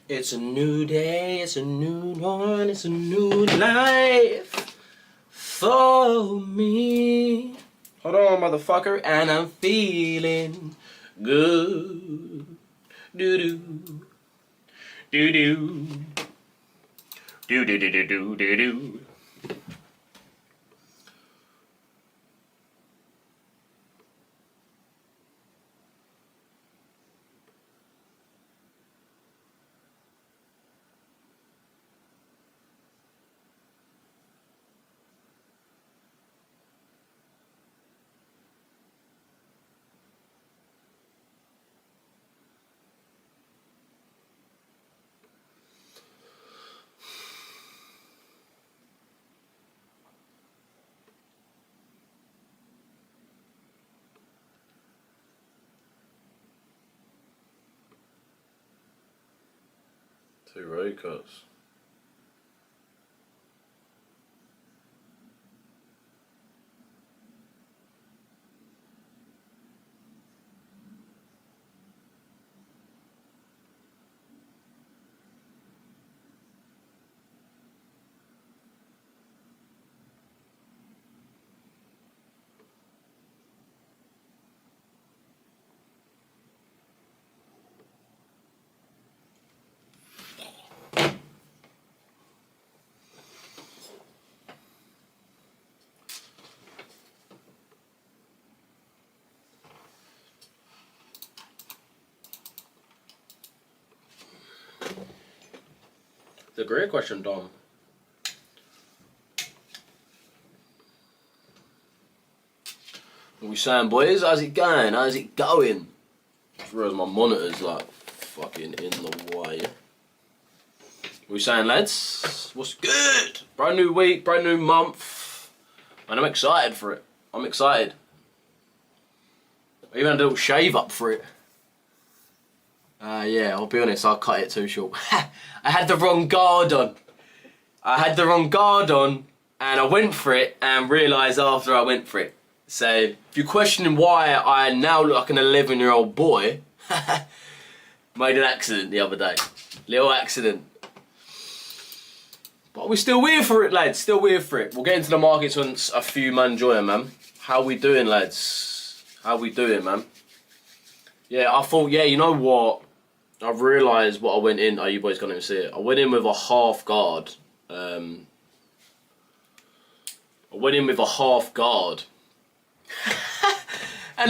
It's a new day, it's a new dawn, it's a new life for me. Hold on, motherfucker, and I'm feeling good. Do-do. Do-do. Do-do-do-do-do-do-do. Two road cuts. It's a great question, Dom. What we saying, boys? How's it going? How's it going? Just realised my monitor's like fucking in the way. What we saying, lads? What's good? Brand new week, brand new month. And I'm excited for it. I'm excited. I even had a little shave up for it. Yeah, I'll be honest, I cut it too short. I had the wrong guard on. And I went for it and realised after I went for it. So, if you're questioning why I now look like an 11-year-old boy, made an accident the other day. Little accident. But we're still here for it, lads. Still here for it. We'll get into the markets once a few man join, man. How we doing, lads? How we doing, man? Yeah, I thought, yeah, you know what? I've realised what I went in. Oh, you boys can't even see it. I went in with a half guard. And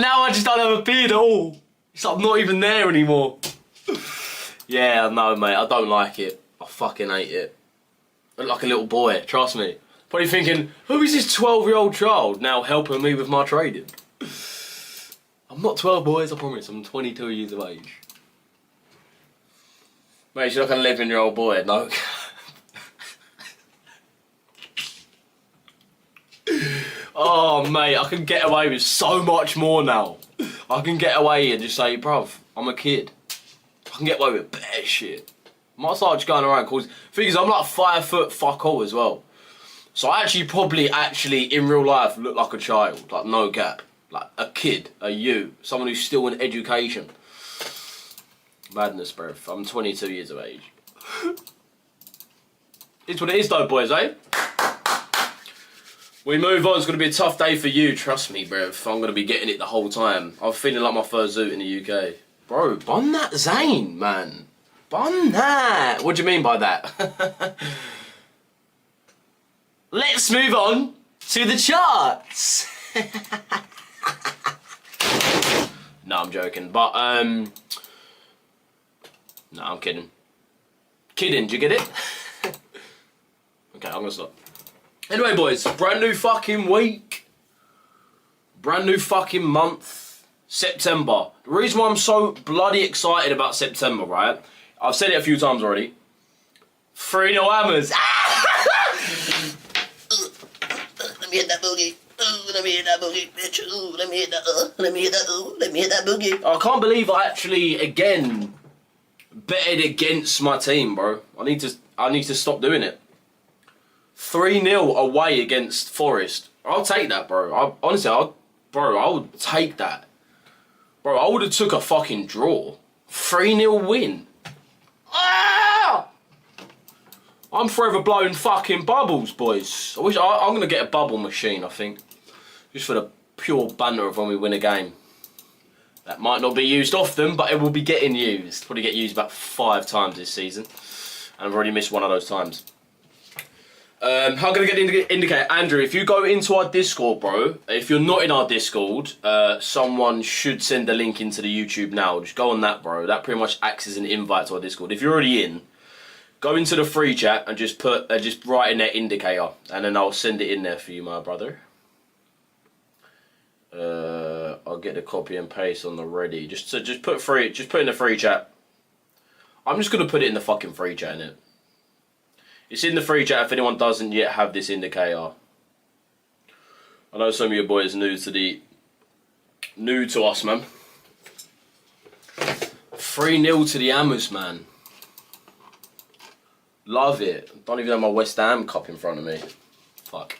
now I just don't have a beard at all. It's like I'm not even there anymore. Yeah, no, mate. I don't like it. I fucking hate it. I look like a little boy, trust me. Probably thinking, who is this 12-year-old child now helping me with my trading? I'm not 12, boys, I promise. I'm 22 years of age. Mate, you look like an 11-year-old boy. No. Oh, mate, I can get away with so much more now. I can get away and just say, bruv, I'm a kid. I can get away with better shit. I might start just going around calls. Thing is, I'm like 5 foot fuck all as well. So I actually, in real life, look like a child. Like, no gap. Like, a kid, a you. Someone who's still in education. Madness, bruv. I'm 22 years of age. It's what it is though, boys, eh? We move on. It's going to be a tough day for you. Trust me, bruv. I'm going to be getting it the whole time. I'm feeling like my first zoot in the UK. Bro, bun that Zane, man. Bun that. What do you mean by that? Let's move on to the charts. No, I'm joking. But, no, I'm kidding. Kidding, do you get it? Okay, I'm gonna stop. Anyway, boys, brand new fucking week. Brand new fucking month. September. The reason why I'm so bloody excited about September, right? I've said it a few times already. 3-0 hammers. Let me hit that boogie. Ooh, let me hit that boogie, bitch. Ooh, let me hit that, let me hit that, ooh, let me hit that boogie. I can't believe I actually, again, betted against my team, bro. I need to stop doing it. 3-0 away against Forest. I'll take that, bro. Honestly, I would take that. Bro, I would have took a fucking draw. 3-0 win. Ah! I'm forever blowing fucking bubbles, boys. I'm going to get a bubble machine, I think. Just for the pure banter of when we win a game. That might not be used often, but it will be getting used. Probably get used about 5 times this season. And I've already missed one of those times. How am I going to get the indicator? Andrew, if you go into our Discord, bro, if you're not in our Discord, someone should send the link into the YouTube now. Just go on that, bro. That pretty much acts as an invite to our Discord. If you're already in, go into the free chat and just write in that indicator. And then I'll send it in there for you, my brother. I'll get the copy and paste on the ready. Just put in the free chat. I'm just gonna put it in the fucking free chat, innit? It's in the free chat if anyone doesn't yet have this indicator. I know some of your boys new to us, man. 3-0 to the Hammers, man. Love it. Don't even have my West Ham cup in front of me. Fuck.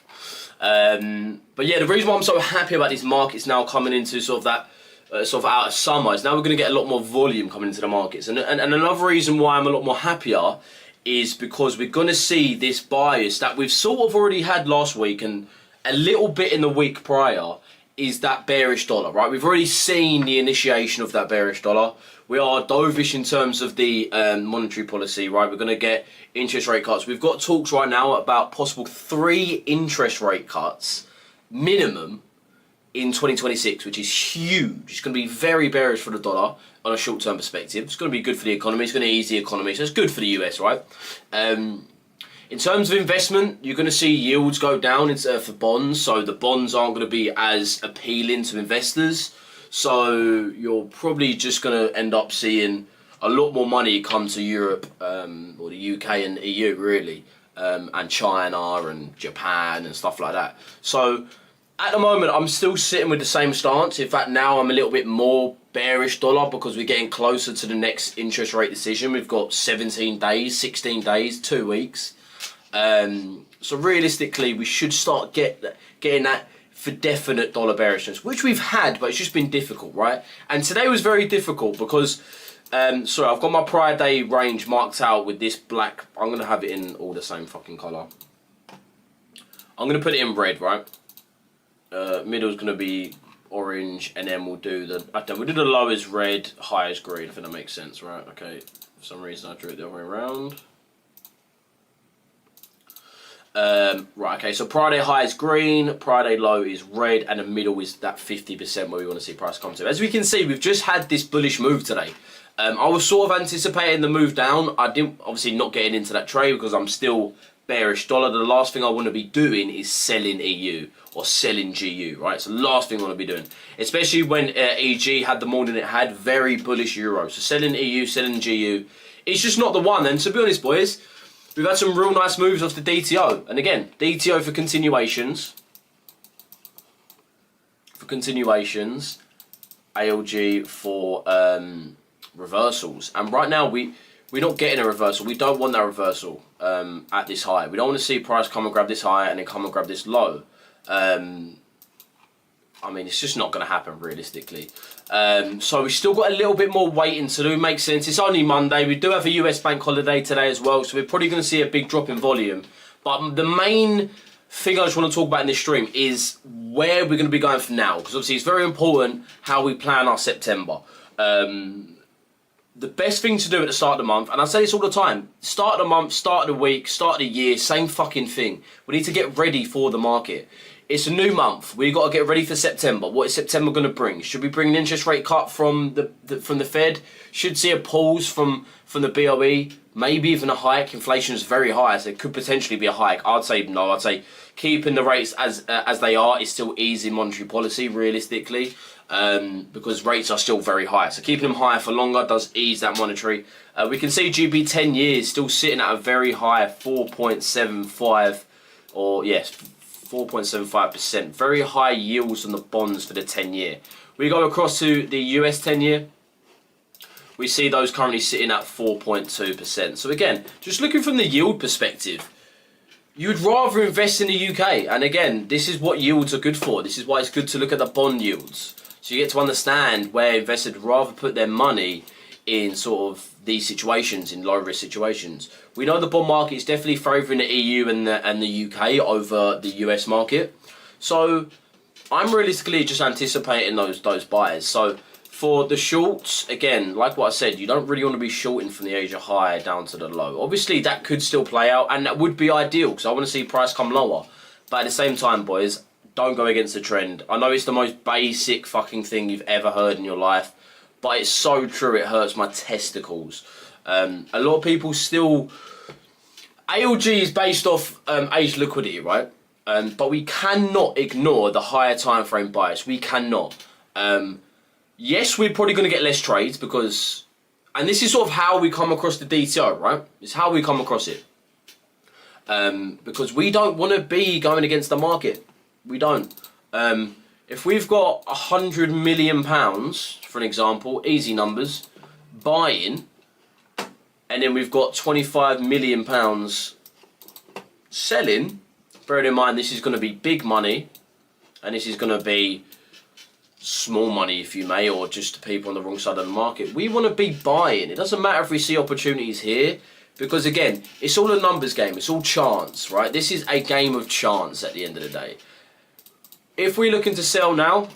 But yeah, the reason why I'm so happy about these markets now coming into sort of that out of summer is now we're going to get a lot more volume coming into the markets. And another reason why I'm a lot more happier is because we're going to see this bias that we've sort of already had last week and a little bit in the week prior is that bearish dollar, right? We've already seen the initiation of that bearish dollar. We are dovish in terms of the monetary policy, right? We're going to get interest rate cuts. We've got talks right now about possible 3 interest rate cuts minimum in 2026, which is huge. It's going to be very bearish for the dollar on a short-term perspective. It's going to be good for the economy. It's going to ease the economy. So it's good for the US, right? In terms of investment, you're going to see yields go down for bonds. So the bonds aren't going to be as appealing to investors. So you're probably just going to end up seeing a lot more money come to Europe, or the UK and EU really, and China and Japan and stuff like that. So at the moment, I'm still sitting with the same stance. In fact, now I'm a little bit more bearish dollar because we're getting closer to the next interest rate decision. We've got 17 days, 16 days, 2 weeks. So realistically, we should start getting that for definite dollar bearishness, which we've had, but it's just been difficult, right? And today was very difficult because, sorry, I've got my prior day range marked out with this black. I'm going to have it in all the same fucking colour. I'm going to put it in red, right? Middle's going to be orange, and then we'll do we'll do the low as red, high as green, I think that makes sense, right? Okay, for some reason I drew it the other way around. Right, okay, so Friday high is green, Friday low is red, and the middle is that 50% where we want to see price come to. As we can see, we've just had this bullish move today. I was sort of anticipating the move down. I didn't, obviously not getting into that trade because I'm still bearish dollar. The last thing I want to be doing is selling EU or selling GU, right? It's the last thing I want to be doing. Especially when EG had the morning it had, very bullish euro. So selling EU, selling GU, it's just not the one. And to be honest, boys, we've had some real nice moves off the DTO. And again, DTO for continuations. ALG for reversals. And right now, we're not getting a reversal. We don't want that reversal at this high. We don't want to see price come and grab this high and then come and grab this low. I mean, it's just not going to happen realistically. So we've still got a little bit more waiting to do. Makes sense. It's only Monday. We do have a US bank holiday today as well. So we're probably going to see a big drop in volume. But the main thing I just want to talk about in this stream is where we're going to be going from now. Because obviously it's very important how we plan our September. The best thing to do at the start of the month, and I say this all the time, start of the month, start of the week, start of the year, same fucking thing. We need to get ready for the market. It's a new month. We've got to get ready for September. What is September going to bring? Should we bring an interest rate cut from the Fed? Should see a pause from the BOE? Maybe even a hike. Inflation is very high, so it could potentially be a hike. I'd say no. I'd say keeping the rates as they are is still easy monetary policy, realistically, because rates are still very high. So keeping them higher for longer does ease that monetary. We can see GB 10 years still sitting at a very high 4.75, or yes, 4.75%. Very high yields on the bonds for the 10-year. We go across to the US 10-year. We see those currently sitting at 4.2%. So again, just looking from the yield perspective, you'd rather invest in the UK. And again, this is what yields are good for. This is why it's good to look at the bond yields. So you get to understand where investors would rather put their money in sort of these situations, in low risk situations. We know the bond market is definitely favouring the EU and the UK over the US market. So I'm realistically just anticipating those buys. So for the shorts, again, like what I said, you don't really want to be shorting from the Asia high down to the low. Obviously, that could still play out, and that would be ideal because I want to see price come lower. But at the same time, boys, don't go against the trend. I know it's the most basic fucking thing you've ever heard in your life, but it's so true, it hurts my testicles. A lot of people still... ALG is based off age liquidity, right? But we cannot ignore the higher time frame bias. We cannot. Yes, we're probably going to get less trades because... And this is sort of how we come across the DTO, right? It's how we come across it. Because we don't want to be going against the market. We don't. If we've got £100 million, for an example, easy numbers, buying, and then we've got £25 million selling, bearing in mind this is going to be big money, and this is going to be small money, if you may, or just people on the wrong side of the market. We want to be buying. It doesn't matter if we see opportunities here, because again, it's all a numbers game. It's all chance, right? This is a game of chance at the end of the day. If we're looking to sell now,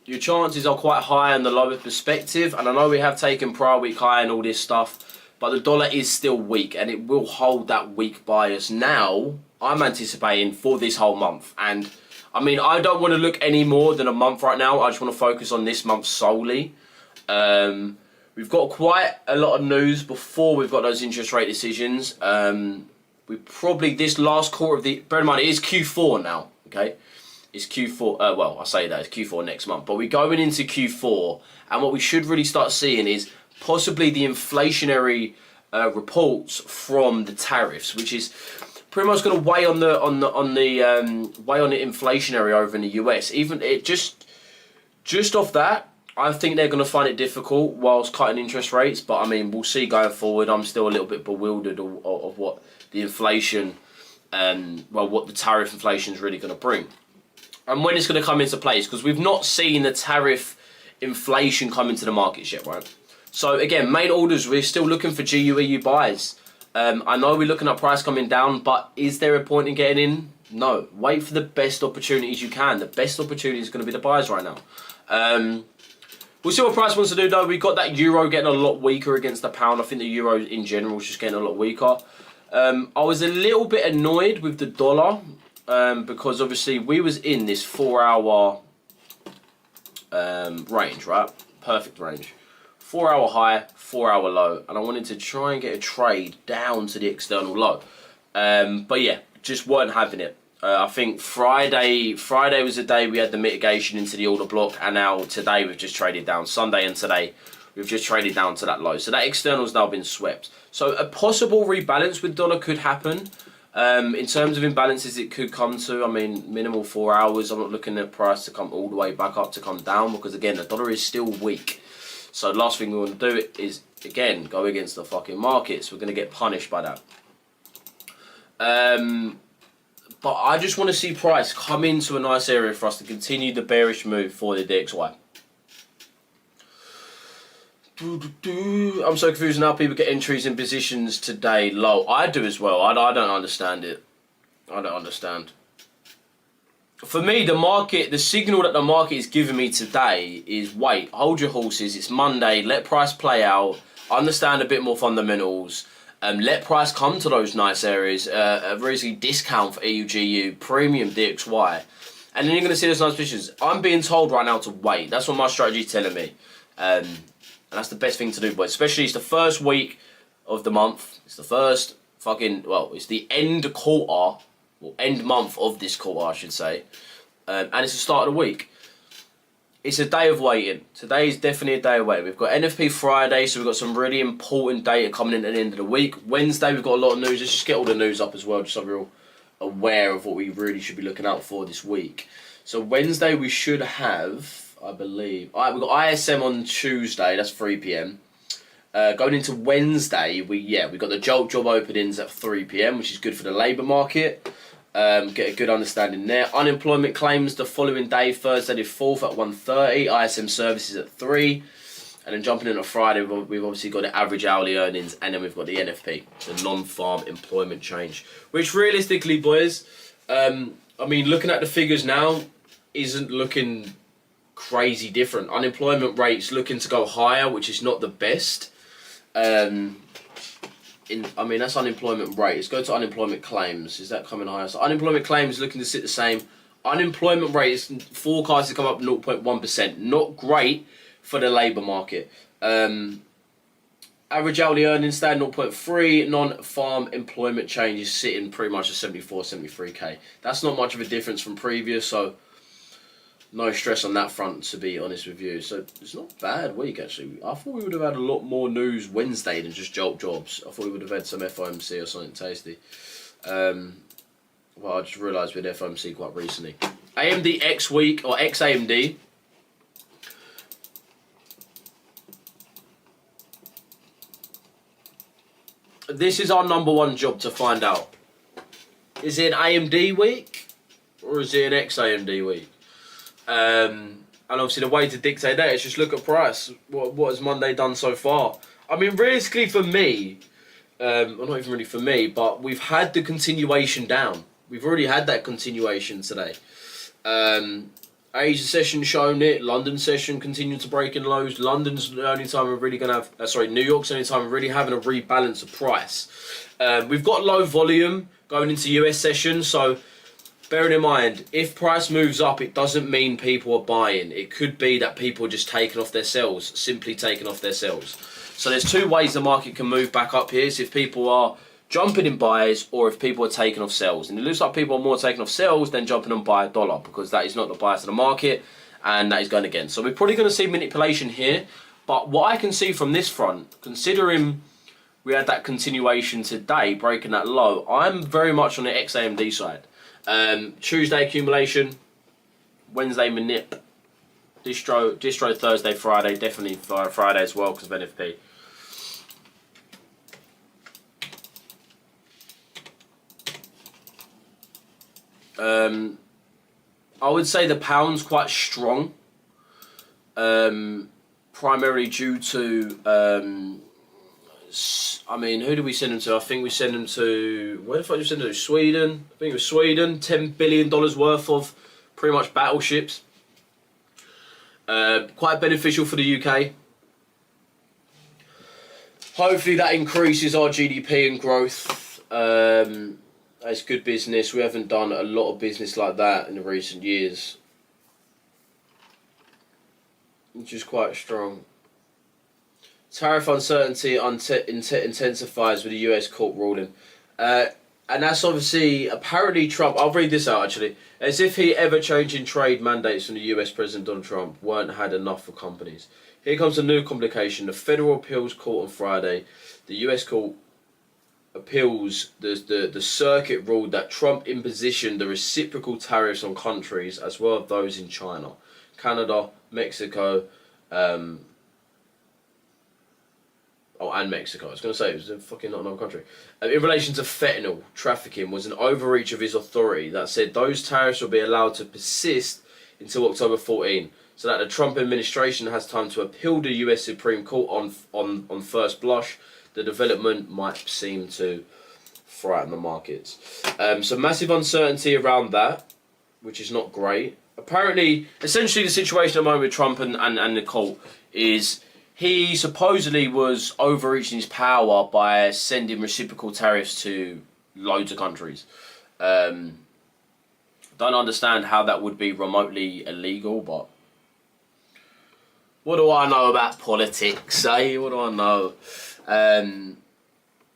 your chances are quite high on the lower perspective. And I know we have taken prior week high and all this stuff, but the dollar is still weak and it will hold that weak bias. Now, I'm anticipating for this whole month. And I mean, I don't want to look any more than a month right now. I just want to focus on this month solely. We've got quite a lot of news before we've got those interest rate decisions. We probably, this last quarter of the, bear in mind, it is Q4 now, okay? It's Q4, well, I say that, it's Q4 next month. But we're going into Q4, and what we should really start seeing is possibly the inflationary reports from the tariffs, which is pretty much going to weigh on the inflationary over in the US. Even it just off that, I think they're going to find it difficult whilst cutting interest rates. But I mean, we'll see going forward. I'm still a little bit bewildered of what the inflation, what the tariff inflation is really going to bring, and when it's going to come into place, because we've not seen the tariff inflation come into the markets yet, right? So again, main orders, we're still looking for GU/EU buys. I know we're looking at price coming down, but is there a point in getting in? No. Wait for the best opportunities you can. The best opportunity is going to be the buys right now. We'll see what price wants to do though. We've got that euro getting a lot weaker against the pound. I think the euro in general is just getting a lot weaker. I was a little bit annoyed with the dollar because obviously we was in this 4-hour range, right? Perfect range. 4-hour high, 4-hour low, and I wanted to try and get a trade down to the external low. But yeah, just weren't having it. I think Friday was the day we had the mitigation into the order block, and now today we've just traded down. Sunday and today we've just traded down to that low. So that external's now been swept. So a possible rebalance with dollar could happen. In terms of imbalances it could come to, I mean, minimal 4 hours. I'm not looking at price to come all the way back up to come down, because again, the dollar is still weak. So the last thing we want to do is, again, go against the fucking markets. We're going to get punished by that. But I just want to see price come into a nice area for us to continue the bearish move for the DXY. I'm so confused now. People get entries in positions today low. I do as well. I don't understand it. I don't understand. For me, the market, the signal that the market is giving me today is wait, hold your horses. It's Monday. Let price play out. Understand a bit more fundamentals. Let price come to those nice areas. A really discount for EUGU, premium DXY. And then you're going to see those nice positions. I'm being told right now to wait. That's what my strategy is telling me. And that's the best thing to do, boys. Especially it's the first week of the month. It's the first fucking, well, it's the end quarter. Well, end month of this quarter, I should say. And it's the start of the week. It's a day of waiting. Today is definitely a day of waiting. We've got NFP Friday, so we've got some really important data coming in at the end of the week. Wednesday, we've got a lot of news. Let's just get all the news up as well, just so we're all aware of what we really should be looking out for this week. So Wednesday, we should have, I believe... Alright, we've got ISM on Tuesday. That's 3 PM. Going into Wednesday, we've got the Jolt job openings at 3 PM, which is good for the labour market. Get a good understanding there. Unemployment claims the following day, Thursday the 4th at 1:30. ISM services at 3. And then jumping into Friday, we've obviously got the average hourly earnings, and then we've got the NFP, the non-farm employment change. Which realistically, boys, I mean, looking at the figures now, isn't looking crazy different. Unemployment rate's looking to go higher, which is not the best. I mean, that's unemployment rate. Let's go to unemployment claims. Is that coming higher? So unemployment claims looking to sit the same. Unemployment rate is forecast to come up 0.1%. Not great for the labour market. Average hourly earnings stand 0.3. Non-farm employment change is sitting pretty much at 74, 73k. That's not much of a difference from previous, so no stress on that front, to be honest with you. So it's not a bad week, actually. I thought we would have had a lot more news Wednesday than just Jolt Jobs. I thought we would have had some FOMC or something tasty. Well, I just realised we had FOMC quite recently. AMD X week, or XAMD. This is our number one job to find out. Is it an AMD week? Or is it an XAMD week? And obviously the way to dictate that is just look at price. What has Monday done so far? I mean, realistically for me, well, not even really for me, but we've had the continuation down. We've already had that continuation today. Asia session shown it. London session continued to break in lows. London's the only time we're really going to have... New York's the only time we're really having a rebalance of price. We've got low volume going into US session, so... Bearing in mind, if price moves up, it doesn't mean people are buying. It could be that people are just taking off their sells, simply taking off their sells. So there's two ways the market can move back up here. So if people are jumping in buys or if people are taking off sells. And it looks like people are more taking off sells than jumping on buy a dollar, because that is not the bias of the market and that is going again. So we're probably going to see manipulation here. But what I can see from this front, considering we had that continuation today, breaking that low, I'm very much on the XAMD side. Tuesday accumulation, Wednesday manip, distro Thursday, Friday, definitely Friday as well because of NFP. I would say the pound's quite strong, primarily due to I mean, who did we send them to? I think we sent them to... Where the fuck did we send them to? Sweden. I think it was Sweden. $10 billion worth of pretty much battleships. Quite beneficial for the UK. Hopefully that increases our GDP and growth. It's good business. We haven't done a lot of business like that in the recent years. Which is quite strong. Tariff uncertainty intensifies with the US court ruling. And that's obviously, apparently Trump, I'll read this out actually, as if he ever-changing trade mandates from the US President Donald Trump weren't had enough for companies. Here comes a new complication. The Federal Appeals Court on Friday, the US court appeals, the circuit ruled that Trump impositioned the reciprocal tariffs on countries as well as those in China, Canada, Mexico, and Mexico. I was going to say, it was a fucking not another country. In relation to fentanyl trafficking was an overreach of his authority that said those tariffs will be allowed to persist until October 14, so that the Trump administration has time to appeal the US Supreme Court on first blush. The development might seem to frighten the markets. So massive uncertainty around that, which is not great. Apparently, essentially the situation at the moment with Trump and the court is... He supposedly was overreaching his power by sending reciprocal tariffs to loads of countries. Don't understand how that would be remotely illegal, but what do I know about politics, eh? What do I know?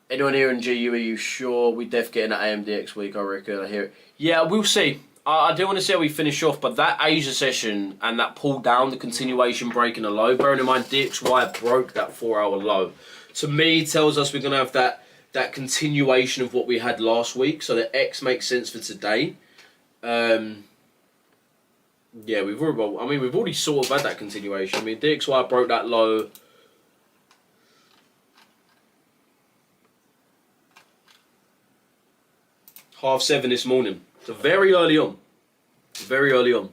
Anyone here in GU, are you sure we def getting an AMDX week, I reckon? I hear it. Yeah, we'll see. I do want to see how we finish off, but that Asia session and that pull down, the continuation breaking a low, bearing in mind DXY broke that 4-hour low, to me tells us we're going to have that continuation of what we had last week, so the X makes sense for today. Yeah, we've already sort of had that continuation. I mean, DXY broke that low. Half 7 this morning. So very early on. Very early on.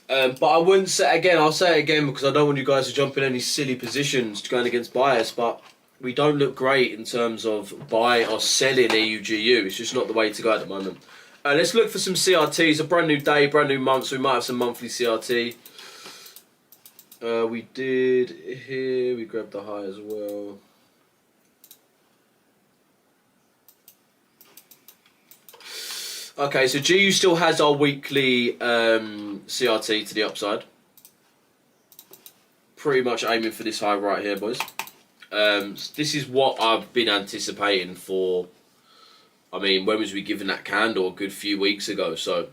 But I wouldn't say again. I'll say it again because I don't want you guys to jump in any silly positions going against bias. But we don't look great in terms of buying or selling EUGU. It's just not the way to go at the moment. Let's look for some CRTs. A brand new day, brand new month. So we might have some monthly CRT. We did here. We grabbed the high as well. Okay, so GU still has our weekly CRT to the upside. Pretty much aiming for this high right here, boys. This is what I've been anticipating for. I mean, when was we given that candle? A good few weeks ago. So,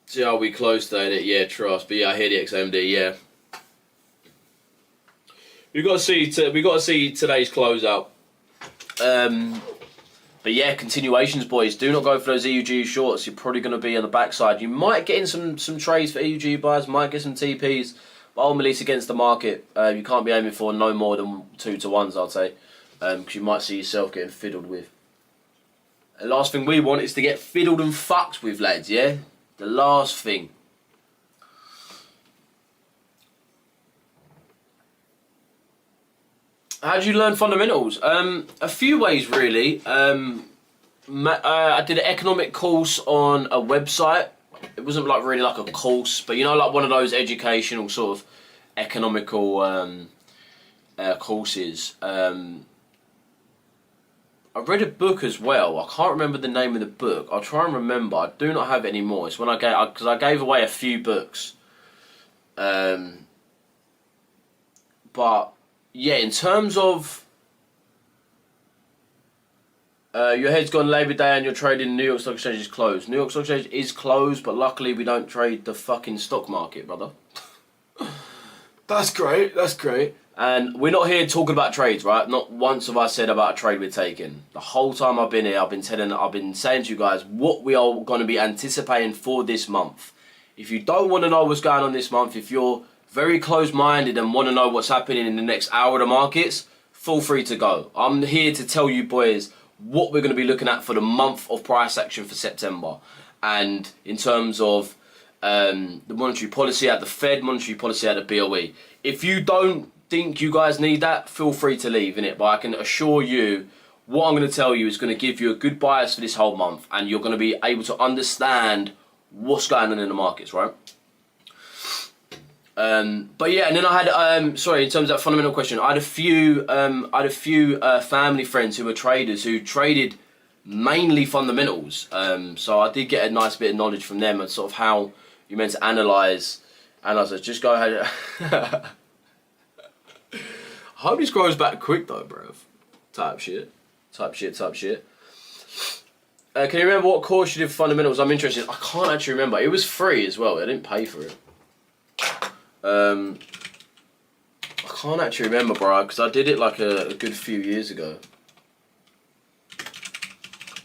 see how we closed today. Yeah, trust. But yeah, I hear the XMD. Yeah, we got to see. We got to see today's closeout. But yeah, continuations, boys. Do not go for those EUG shorts. You're probably going to be on the backside. You might get in some trades for EUG buyers. Might get some TPs. But ultimately, it's against the market. You can't be aiming for no more than 2 to 1s, I'd say. Because you might see yourself getting fiddled with. The last thing we want is to get fiddled and fucked with, lads, yeah? The last thing. How do you learn fundamentals? A few ways, really. I did an economic course on a website. It wasn't like really like a course, but you know, like one of those educational sort of economical courses. I read a book as well. I can't remember the name of the book. I'll try and remember. I do not have it anymore. It's when I gave away a few books. But yeah, in terms of your head's gone Labour Day and you're trading New York Stock Exchange is closed. New York Stock Exchange is closed, but luckily we don't trade the fucking stock market, brother. That's great. That's great. And we're not here talking about trades, right? Not once have I said about a trade we're taking. The whole time I've been here, I've been saying to you guys what we are going to be anticipating for this month. If you don't want to know what's going on this month, if you're very closed-minded and want to know what's happening in the next hour of the markets, feel free to go. I'm here to tell you boys what we're going to be looking at for the month of price action for September. And in terms of the monetary policy at the Fed, monetary policy at the BOE. If you don't think you guys need that, feel free to leave, innit? But I can assure you, what I'm going to tell you is going to give you a good bias for this whole month, and you're going to be able to understand what's going on in the markets, right? But yeah, and then I had in terms of that fundamental question, I had a few family friends who were traders who traded mainly fundamentals. So I did get a nice bit of knowledge from them and sort of how you're meant to analyze. Just go ahead. I hope this grows back quick though, bruv. Type shit. Can you remember what course you did for fundamentals? I'm interested. I can't actually remember. It was free as well. I didn't pay for it. I can't actually remember, bro, because I did it like a good few years ago.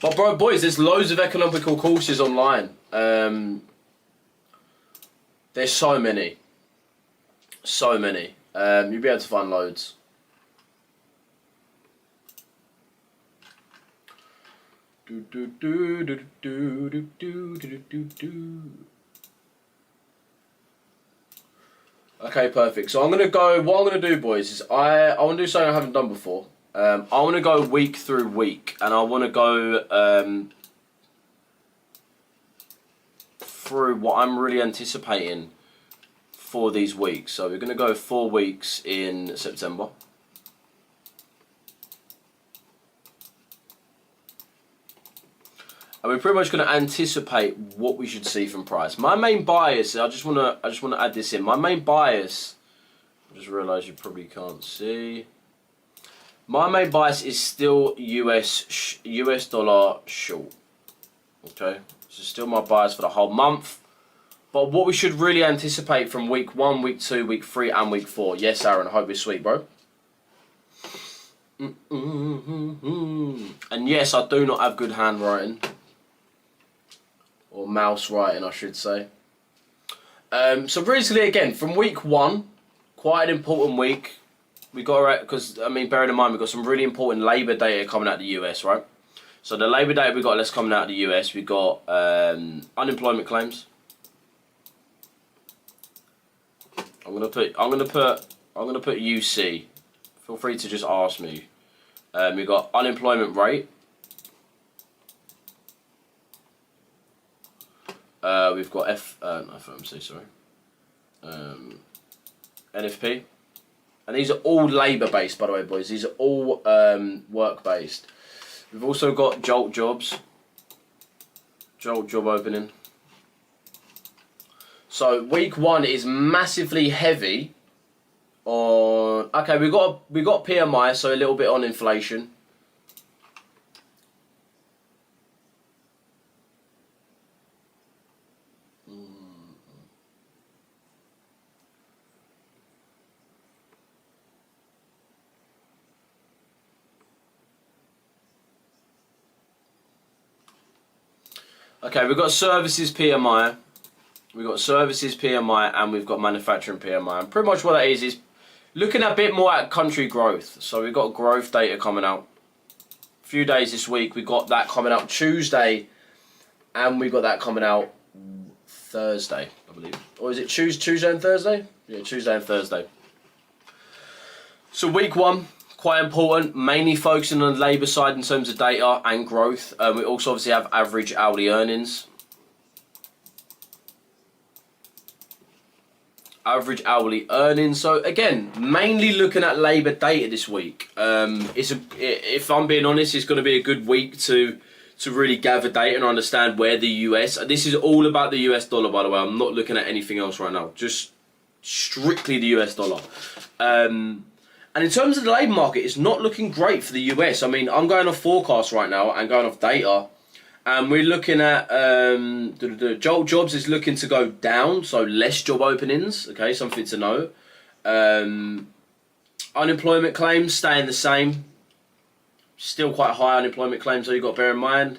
But bro, boys, there's loads of economical courses online. There's so many. You'll be able to find loads. Okay, perfect. So I'm gonna go. What I'm gonna do, boys, is I want to do something I haven't done before. I want to go week through week, and I want to go through what I'm really anticipating for these weeks. So we're gonna go 4 weeks in September. And we're pretty much going to anticipate what we should see from price. My main bias, I just want to add this in. My main bias, I just realised you probably can't see. My main bias is still US dollar short. Okay, this is still my bias for the whole month. But what we should really anticipate from week 1, week 2, week 3, and week 4. Yes, Aaron, I hope you're sweet, bro. And yes, I do not have good handwriting. Or mouse writing, I should say. So basically, again, from week 1, quite an important week. We got, because, I mean, bearing in mind, we've got some really important labour data coming out of the US, right? So the Labour data we got less coming out of the US. We got unemployment claims. I'm gonna put UC. Feel free to just ask me. We got unemployment rate. We've got FOMC, sorry. NFP. And these are all labour based, by the way, boys. These are all work based. We've also got Jolt jobs. Jolt job opening. So week 1 is massively heavy on. Okay, we got PMI, so a little bit on inflation. Okay, we've got services PMI. We've got services PMI and we've got manufacturing PMI. And pretty much what that is looking a bit more at country growth. So we've got growth data coming out. A few days this week. We got that coming out Tuesday. And we got that coming out Thursday, I believe. Or is it Tuesday and Thursday? Yeah, Tuesday and Thursday. So week 1, quite important. Mainly focusing on the labour side in terms of data and growth. We also obviously have average hourly earnings. Average hourly earnings. So again, mainly looking at labour data this week. If I'm being honest, it's going to be a good week to really gather data and understand where the US. This is all about the US dollar, by the way. I'm not looking at anything else right now. Just strictly the US dollar. And in terms of the labour market, it's not looking great for the US. I mean, I'm going off forecast right now and going off data. And we're looking at the Jolt jobs is looking to go down, so less job openings. Okay, something to know. Unemployment claims staying the same. Still quite high unemployment claims, so you've got to bear in mind.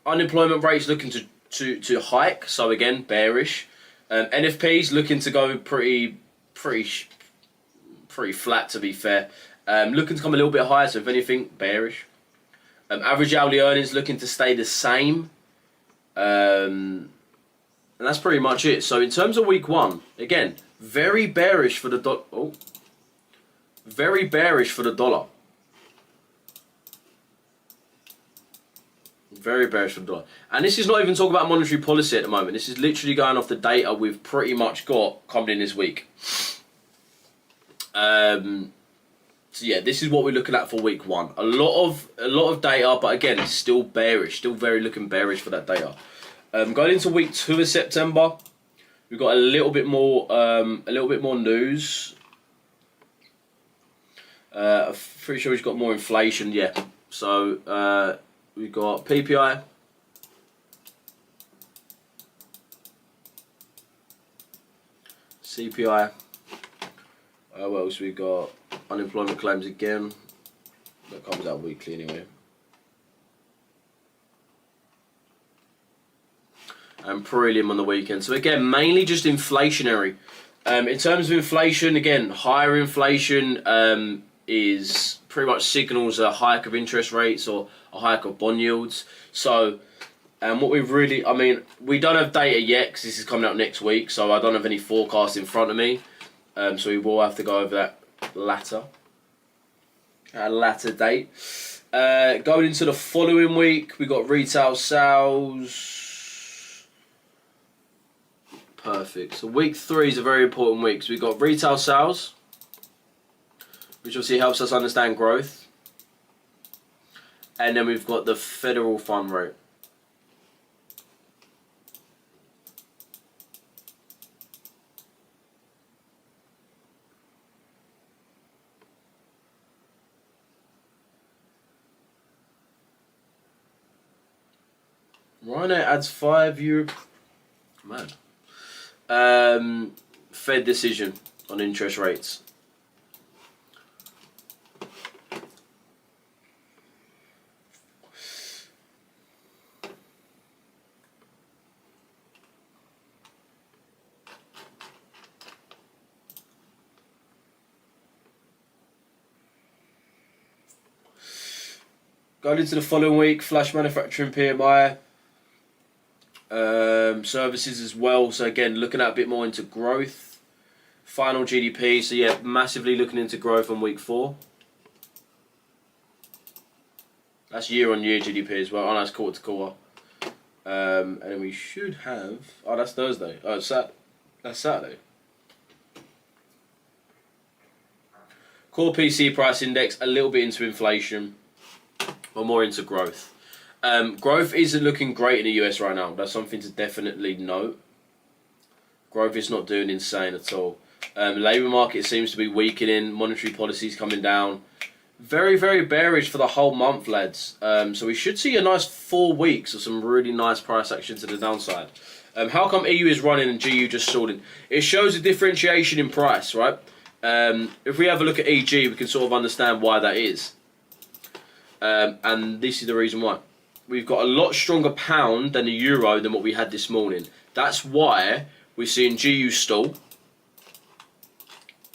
Unemployment rates looking to hike, so again bearish. NFP's looking to go pretty flat, to be fair. Looking to come a little bit higher, so if anything, bearish. Average hourly earnings looking to stay the same. And that's pretty much it. So in terms of week 1, again, very bearish for the dollar. Very bearish for the dollar. Very bearish for the dollar. And this is not even talking about monetary policy at the moment. This is literally going off the data we've pretty much got coming in this week. So yeah, this is what we're looking at for week 1. A lot of data, but again, it's still bearish. Still very looking bearish for that data. Going into week 2 of September, we've got a little bit more news. I'm pretty sure we've got more inflation. Yeah. So we've got PPI. CPI. What else we got? Unemployment claims again. That comes out weekly anyway. And prelim on the weekend. So again, mainly just inflationary. In terms of inflation, again, higher inflation is pretty much signals a hike of interest rates or a hike of bond yields. So what we've really, I mean, we don't have data yet because this is coming out next week. So I don't have any forecast in front of me. So we will have to go over that at a later date. Going into the following week, we got retail sales. Perfect. So week 3 is a very important week. So we got retail sales, which obviously helps us understand growth. And then we've got the federal fund rate. Rhino adds €5. Man. Fed decision on interest rates. Going into the following week, flash manufacturing PMI, services as well. So again, looking at a bit more into growth. Final GDP, so yeah, massively looking into growth on week 4. That's year-on-year GDP as well. Oh, that's quarter-to-quarter. And then we should have... Oh, that's Thursday. Oh, that's Saturday. Core PC price index, a little bit into inflation, but more into growth. Growth isn't looking great in the US right now. That's something to definitely note. Growth is not doing insane at all. Labour market seems to be weakening. Monetary policies coming down. Very, very bearish for the whole month, lads. So we should see a nice 4 weeks of some really nice price action to the downside. How come EU is running and GU just stalling? It shows a differentiation in price, right? If we have a look at EG, we can sort of understand why that is. And this is the reason why. We've got a lot stronger pound than the euro than what we had this morning. That's why we're seeing GU stall.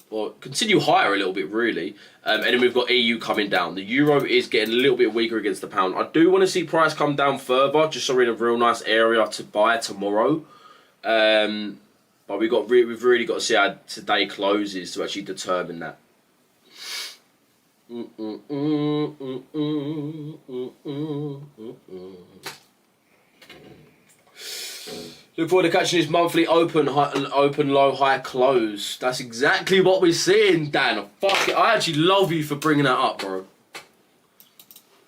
Or continue higher a little bit, really. And then we've got EU coming down. The euro is getting a little bit weaker against the pound. I do want to see price come down further, just so we're in a real nice area to buy tomorrow. But we've really got to see how today closes to actually determine that. Look forward to catching this monthly open, low, high, close. That's exactly what we're seeing, Dan. Fuck it. I actually love you for bringing that up, bro.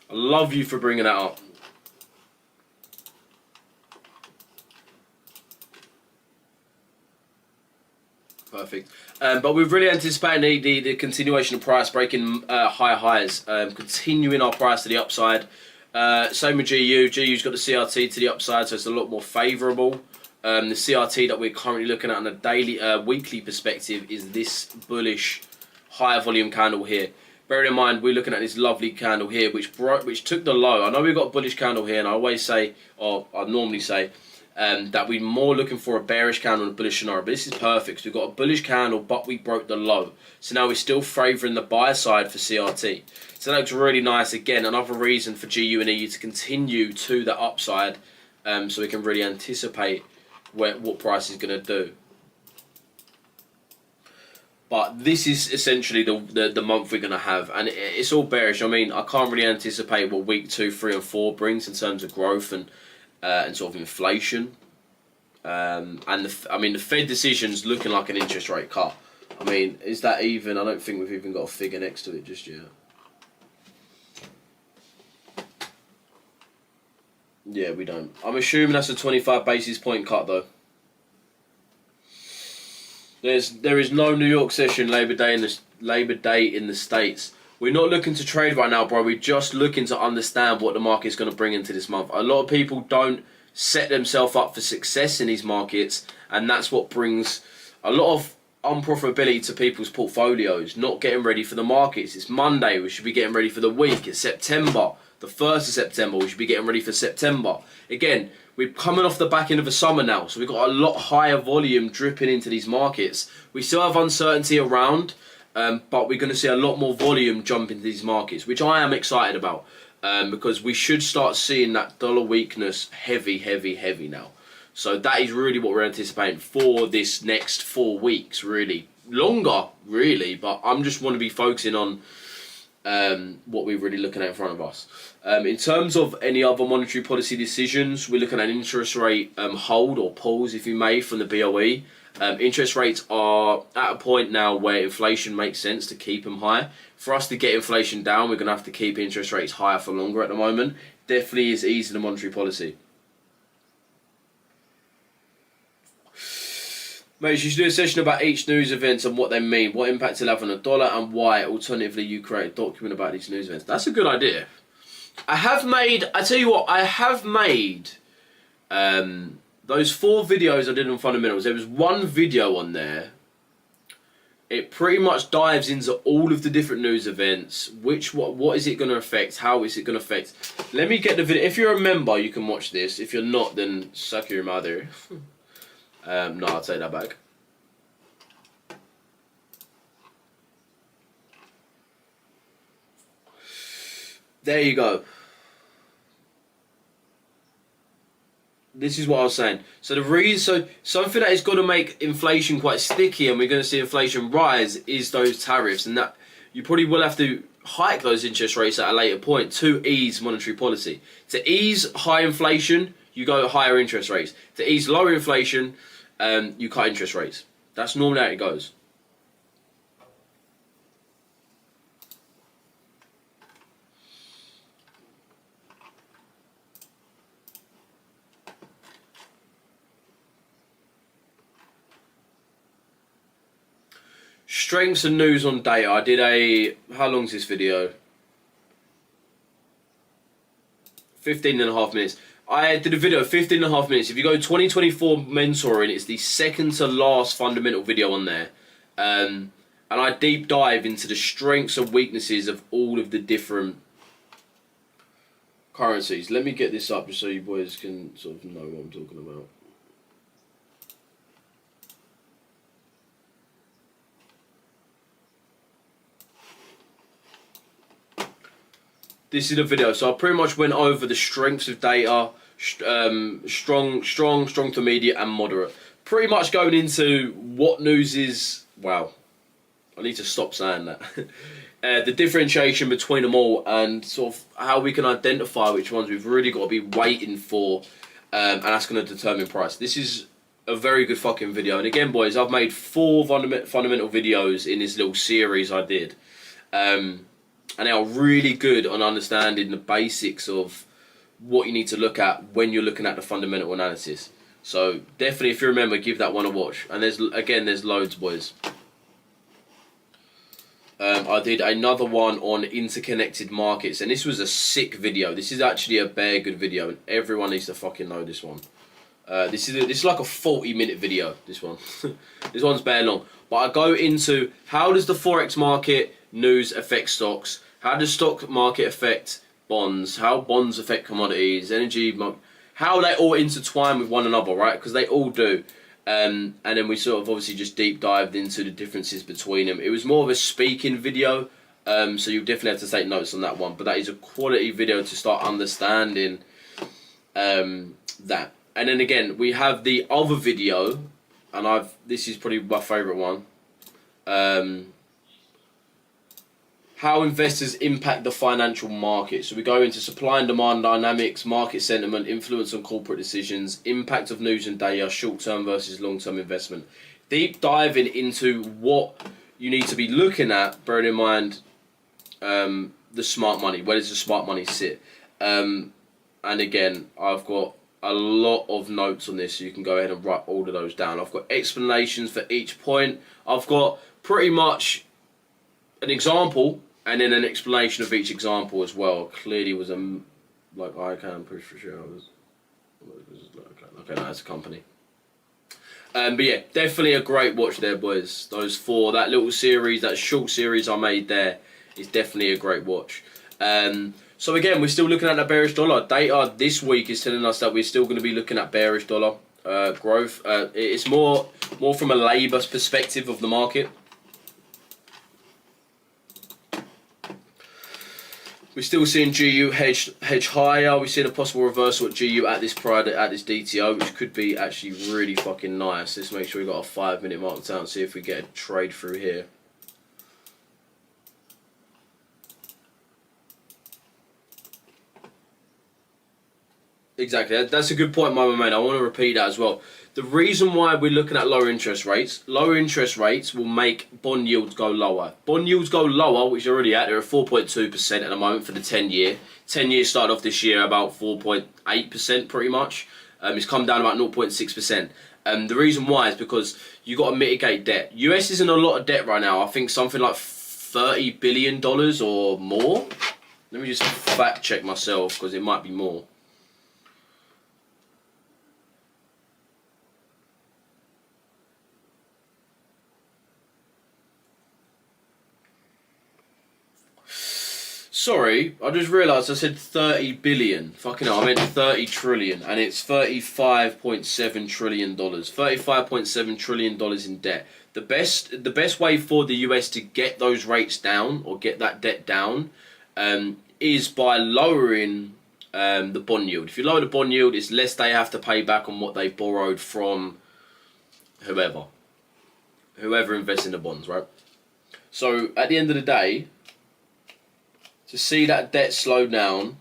I love you for bringing that up. Perfect. But we're really anticipating the continuation of price breaking higher highs, continuing our price to the upside. Same with GU. GU's got the CRT to the upside, so it's a lot more favourable. The CRT that we're currently looking at on a daily, weekly perspective is this bullish higher volume candle here. Bearing in mind, we're looking at this lovely candle here, which took the low. I know we've got a bullish candle here, and I always say, or I normally say, that we're more looking for a bearish candle and a bullish scenario. But this is perfect. So we've got a bullish candle, but we broke the low. So now we're still favouring the buy side for CRT. So that looks really nice. Again, another reason for GU and EU to continue to the upside, so we can really anticipate what price is going to do. But this is essentially the month we're going to have, and it's all bearish. I mean, I can't really anticipate what week 2, 3, and 4 brings in terms of growth and sort of inflation. And the Fed decision's looking like an interest rate cut. I mean, is that even? I don't think we've even got a figure next to it just yet. Yeah, we don't. I'm assuming that's a 25 basis point cut, though. There is no New York session Labor Day in the States. We're not looking to trade right now, bro. We're just looking to understand what the market's going to bring into this month. A lot of people don't set themselves up for success in these markets, and that's what brings a lot of unprofitability to people's portfolios. Not getting ready for the markets. It's Monday. We should be getting ready for the week. It's September. The 1st of September, we should be getting ready for September. Again, we're coming off the back end of the summer now, so we've got a lot higher volume dripping into these markets. We still have uncertainty around, but we're going to see a lot more volume jump into these markets, which I am excited about, because we should start seeing that dollar weakness heavy now. So that is really what we're anticipating for this next 4 weeks, really. Longer, really, but I'm just want to be focusing on what we're really looking at in front of us. In terms of any other monetary policy decisions, we're looking at interest rate hold or pause, if you may, from the BOE. Interest rates are at a point now where inflation makes sense to keep them high. For us to get inflation down, we're going to have to keep interest rates higher for longer at the moment. Definitely is easing the monetary policy. Mate, you should do a session about each news event and what they mean, what impact it'll have on the dollar, and why. Alternatively, you create a document about these news events. That's a good idea. I have made those 4 videos I did on fundamentals. There was one video on there. It pretty much dives into all of the different news events. What is it going to affect? How is it going to affect? Let me get the video. If you're a member, you can watch this. If you're not, then suck your mother. No, I'll take that back. There you go. this is what I was saying. So the reason, so something that is going to make inflation quite sticky, and we're going to see inflation rise, is those tariffs, and that you probably will have to hike those interest rates at a later point to ease monetary policy. To ease high inflation, you go higher interest rates. To ease lower inflation, you cut interest rates. That's normally how it goes. Strengths and news on data. I did a, how long's this video? 15.5 minutes. I did a video 15.5 minutes. If you go 2024 mentoring, it's the second to last fundamental video on there. And I deep dive into the strengths and weaknesses of all of the different currencies. Let me get this up just so you boys can sort of know what I'm talking about. This is the video. So I pretty much went over the strengths of data, strong to medium and moderate. Pretty much going into what news is, wow, I need to stop saying that. The differentiation between them all and sort of how we can identify which ones we've really got to be waiting for, and that's going to determine price. This is a very good fucking video. And again, boys, I've made 4 fundamental videos in this little series I did. And they are really good on understanding the basics of what you need to look at when you're looking at the fundamental analysis. So definitely, if you remember, give that one a watch. And there's loads, boys. I did another one on interconnected markets, and this was a sick video. This is actually a bare good video, and everyone needs to fucking know this one. This is like a 40-minute video. This one, this one's bare long. But I go into how does the forex market news affect stocks? How does stock market affect bonds? How bonds affect commodities, energy, how they all intertwine with one another, right? Because they all do. And then we sort of obviously just deep dived into the differences between them. It was more of a speaking video, so you definitely have to take notes on that one. But that is a quality video to start understanding that. And then again, we have the other video, and this is probably my favourite one. How investors impact the financial market. So we go into supply and demand dynamics, market sentiment, influence on corporate decisions, impact of news and data, short-term versus long-term investment. Deep diving into what you need to be looking at, bearing in mind the smart money. Where does the smart money sit? And again, I've got a lot of notes on this, so you can go ahead and write all of those down. I've got explanations for each point. I've got pretty much an example and then an explanation of each example as well. Clearly was like I can push for shareholders. Okay, no, that's a company. But yeah, definitely a great watch there, boys. Those 4, that little series, that short series I made there is definitely a great watch. So again, we're still looking at that bearish dollar. Data this week is telling us that we're still going to be looking at bearish dollar growth. It's more from a labour perspective of the market. We're still seeing GU hedge higher. We're seeing a possible reversal at GU at this DTO, which could be actually really fucking nice. Let's make sure we got a 5-minute mark down, see if we get a trade through here. Exactly, that's a good point Mama made. I want to repeat that as well. The reason why we're looking at lower interest rates will make bond yields go lower. Bond yields go lower, which are already at, they're at 4.2% at the moment for the 10-year. 10-year started off this year about 4.8% pretty much. It's come down about 0.6%. The reason why is because you got to mitigate debt. US is in a lot of debt right now. I think something like $30 billion or more. Let me just fact check myself because it might be more. Sorry, I just realised I said 30 billion. Fucking hell, I meant 30 trillion, and it's $35.7 trillion. $35.7 trillion in debt. The best way for the US to get those rates down, or get that debt down, is by lowering the bond yield. If you lower the bond yield, it's less they have to pay back on what they borrowed from whoever invests in the bonds, right? So at the end of the day, to see that debt slow down,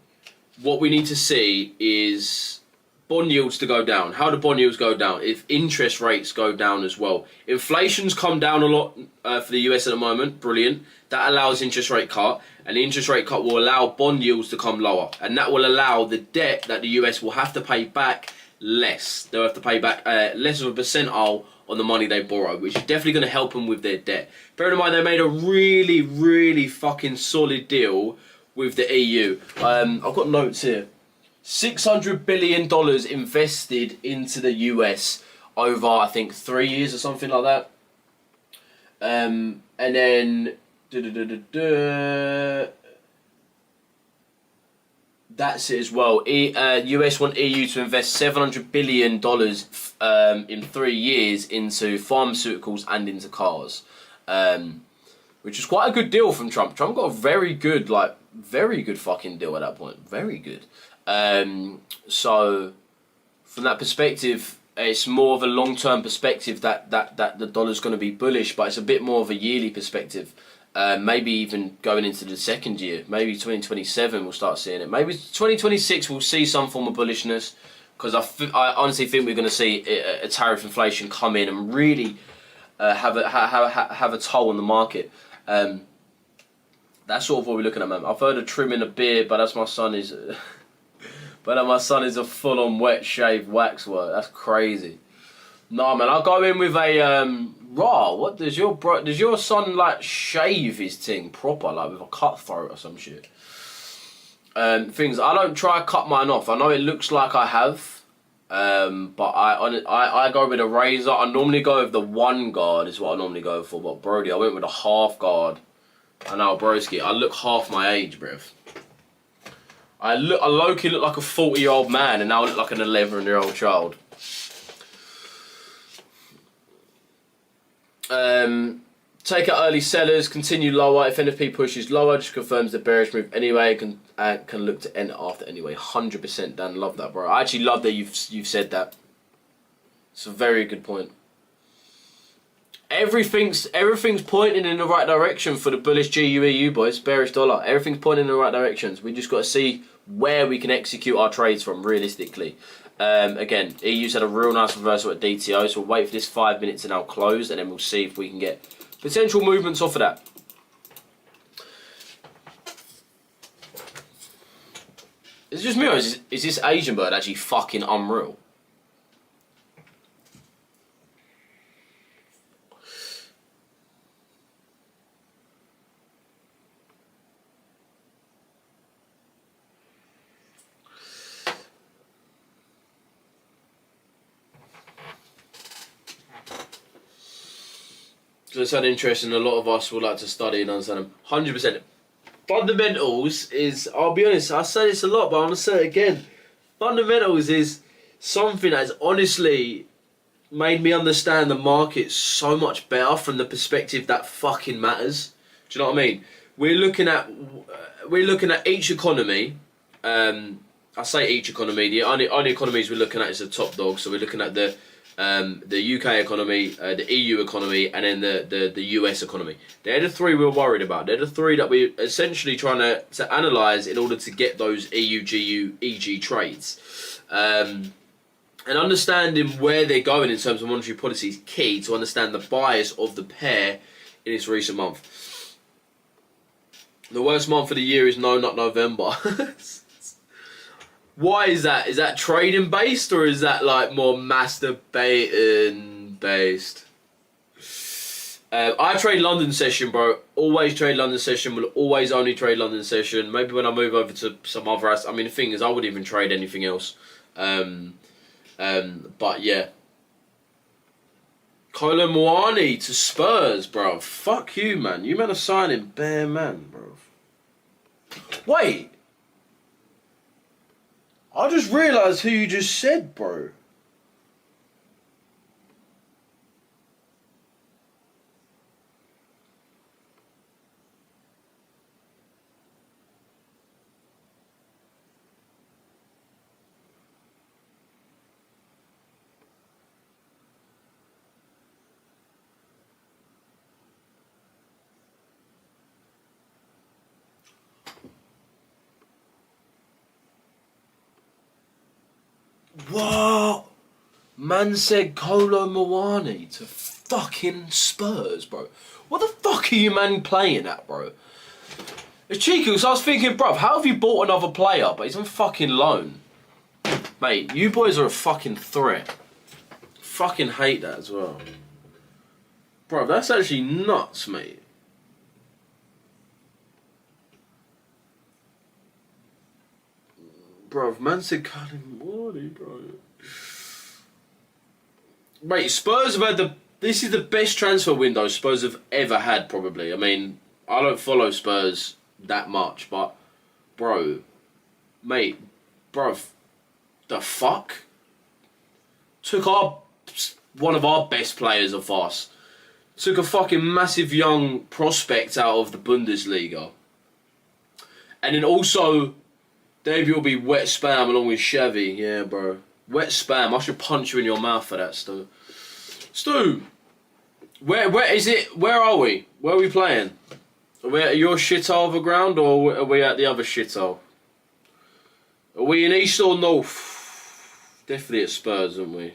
what we need to see is bond yields to go down. How do bond yields go down? If interest rates go down as well. Inflation's come down a lot for the US at the moment. Brilliant. That allows interest rate cut, and the interest rate cut will allow bond yields to come lower, and that will allow the debt that the US will have to pay back less. They'll have to pay back less of a percentile on the money they borrow, which is definitely going to help them with their debt. Bear in mind, they made a really, really fucking solid deal with the EU. I've got notes here. $600 billion invested into the US over, I think, 3 years or something like that. And then that's it as well. US want EU to invest $700 billion in 3 years into pharmaceuticals and into cars, which is quite a good deal from Trump. Trump got a very good fucking deal at that point. Very good. So from that perspective, it's more of a long-term perspective that the dollar's going to be bullish, but it's a bit more of a yearly perspective. Maybe even going into the second year, maybe 2027 we'll start seeing it. Maybe 2026 we'll see some form of bullishness, because I honestly think we're going to see a tariff inflation come in and really have a toll on the market. That's sort of what we're looking at, man. I've heard of trimming a beard, but my son is a full-on wet shave waxwork. That's crazy. No, man, I'll go in with a what does your son like shave his thing proper, like with a cutthroat or some shit? Things I don't try to cut mine off. I know it looks like I have, but I go with a razor. I normally go with the 1 guard is what I normally go for. But Brody, I went with a half guard. And now broski, I look half my age, bruv. I low-key look like a 40-year-old man, and now I look like an 11-year-old child. Take out early sellers, continue lower. If NFP pushes lower, just confirms the bearish move anyway. Can look to end after anyway. 100%, Dan. Love that, bro. I actually love that you've said that. It's a very good point. Everything's pointing in the right direction for the bullish GUEU boys. Bearish dollar. Everything's pointing in the right directions. We just got to see where we can execute our trades from realistically. Again, EU's had a real nice reversal at DTO, so we'll wait for this 5 minutes to now close, and then we'll see if we can get potential movements off of that. Is it just me, or is this Asian bird actually fucking unreal? So it's interesting. A lot of us would like to study and understand them. 100%. Fundamentals is, I'll be honest, I say this a lot, but I'm going to say it again. Fundamentals is something that has honestly made me understand the market so much better from the perspective that fucking matters. Do you know what I mean? We're looking at each economy. I say each economy. The only economies we're looking at is the top dog. So we're looking at the UK economy, the EU economy, and then the US economy. They're the three we're worried about. They're the three that we're essentially trying to analyse in order to get those EU, GU, EG trades. And understanding where they're going in terms of monetary policy is key to understand the bias of the pair in this recent month. The worst month of the year is not November. Why is that? Is that trading based, or is that like more masturbating based? I trade London session, bro. Always trade London session. Will always only trade London session. Maybe when I move over to some other assets. I mean, the thing is, I wouldn't even trade anything else. But yeah. Kolo Muani to Spurs, bro. Fuck you, man. You men are signing bare man, bro. Wait. I just realised who you just said, bro. What? Man said Kolo Muani to fucking Spurs, bro. What the fuck are you man playing at, bro? It's cheeky because I was thinking, bruv, how have you bought another player, but he's on fucking loan? Mate, you boys are a fucking threat. Fucking hate that as well. Bruv, that's actually nuts, mate. Bruv, man said Colin Morley, bro. Mate, Spurs have had this is the best transfer window Spurs have ever had, probably. I mean, I don't follow Spurs that much, but, bro, mate, bruv, the fuck? Took one of our best players off us. Took a fucking massive young prospect out of the Bundesliga. And then also, there will be wet spam along with Chevy. Yeah, bro. Wet spam. I should punch you in your mouth for that, Stu. Stu! Where is it? Where are we? Where are we playing? Are we at your shithole of a ground or are we at the other shithole? Are we in East or North? Definitely at Spurs, aren't we?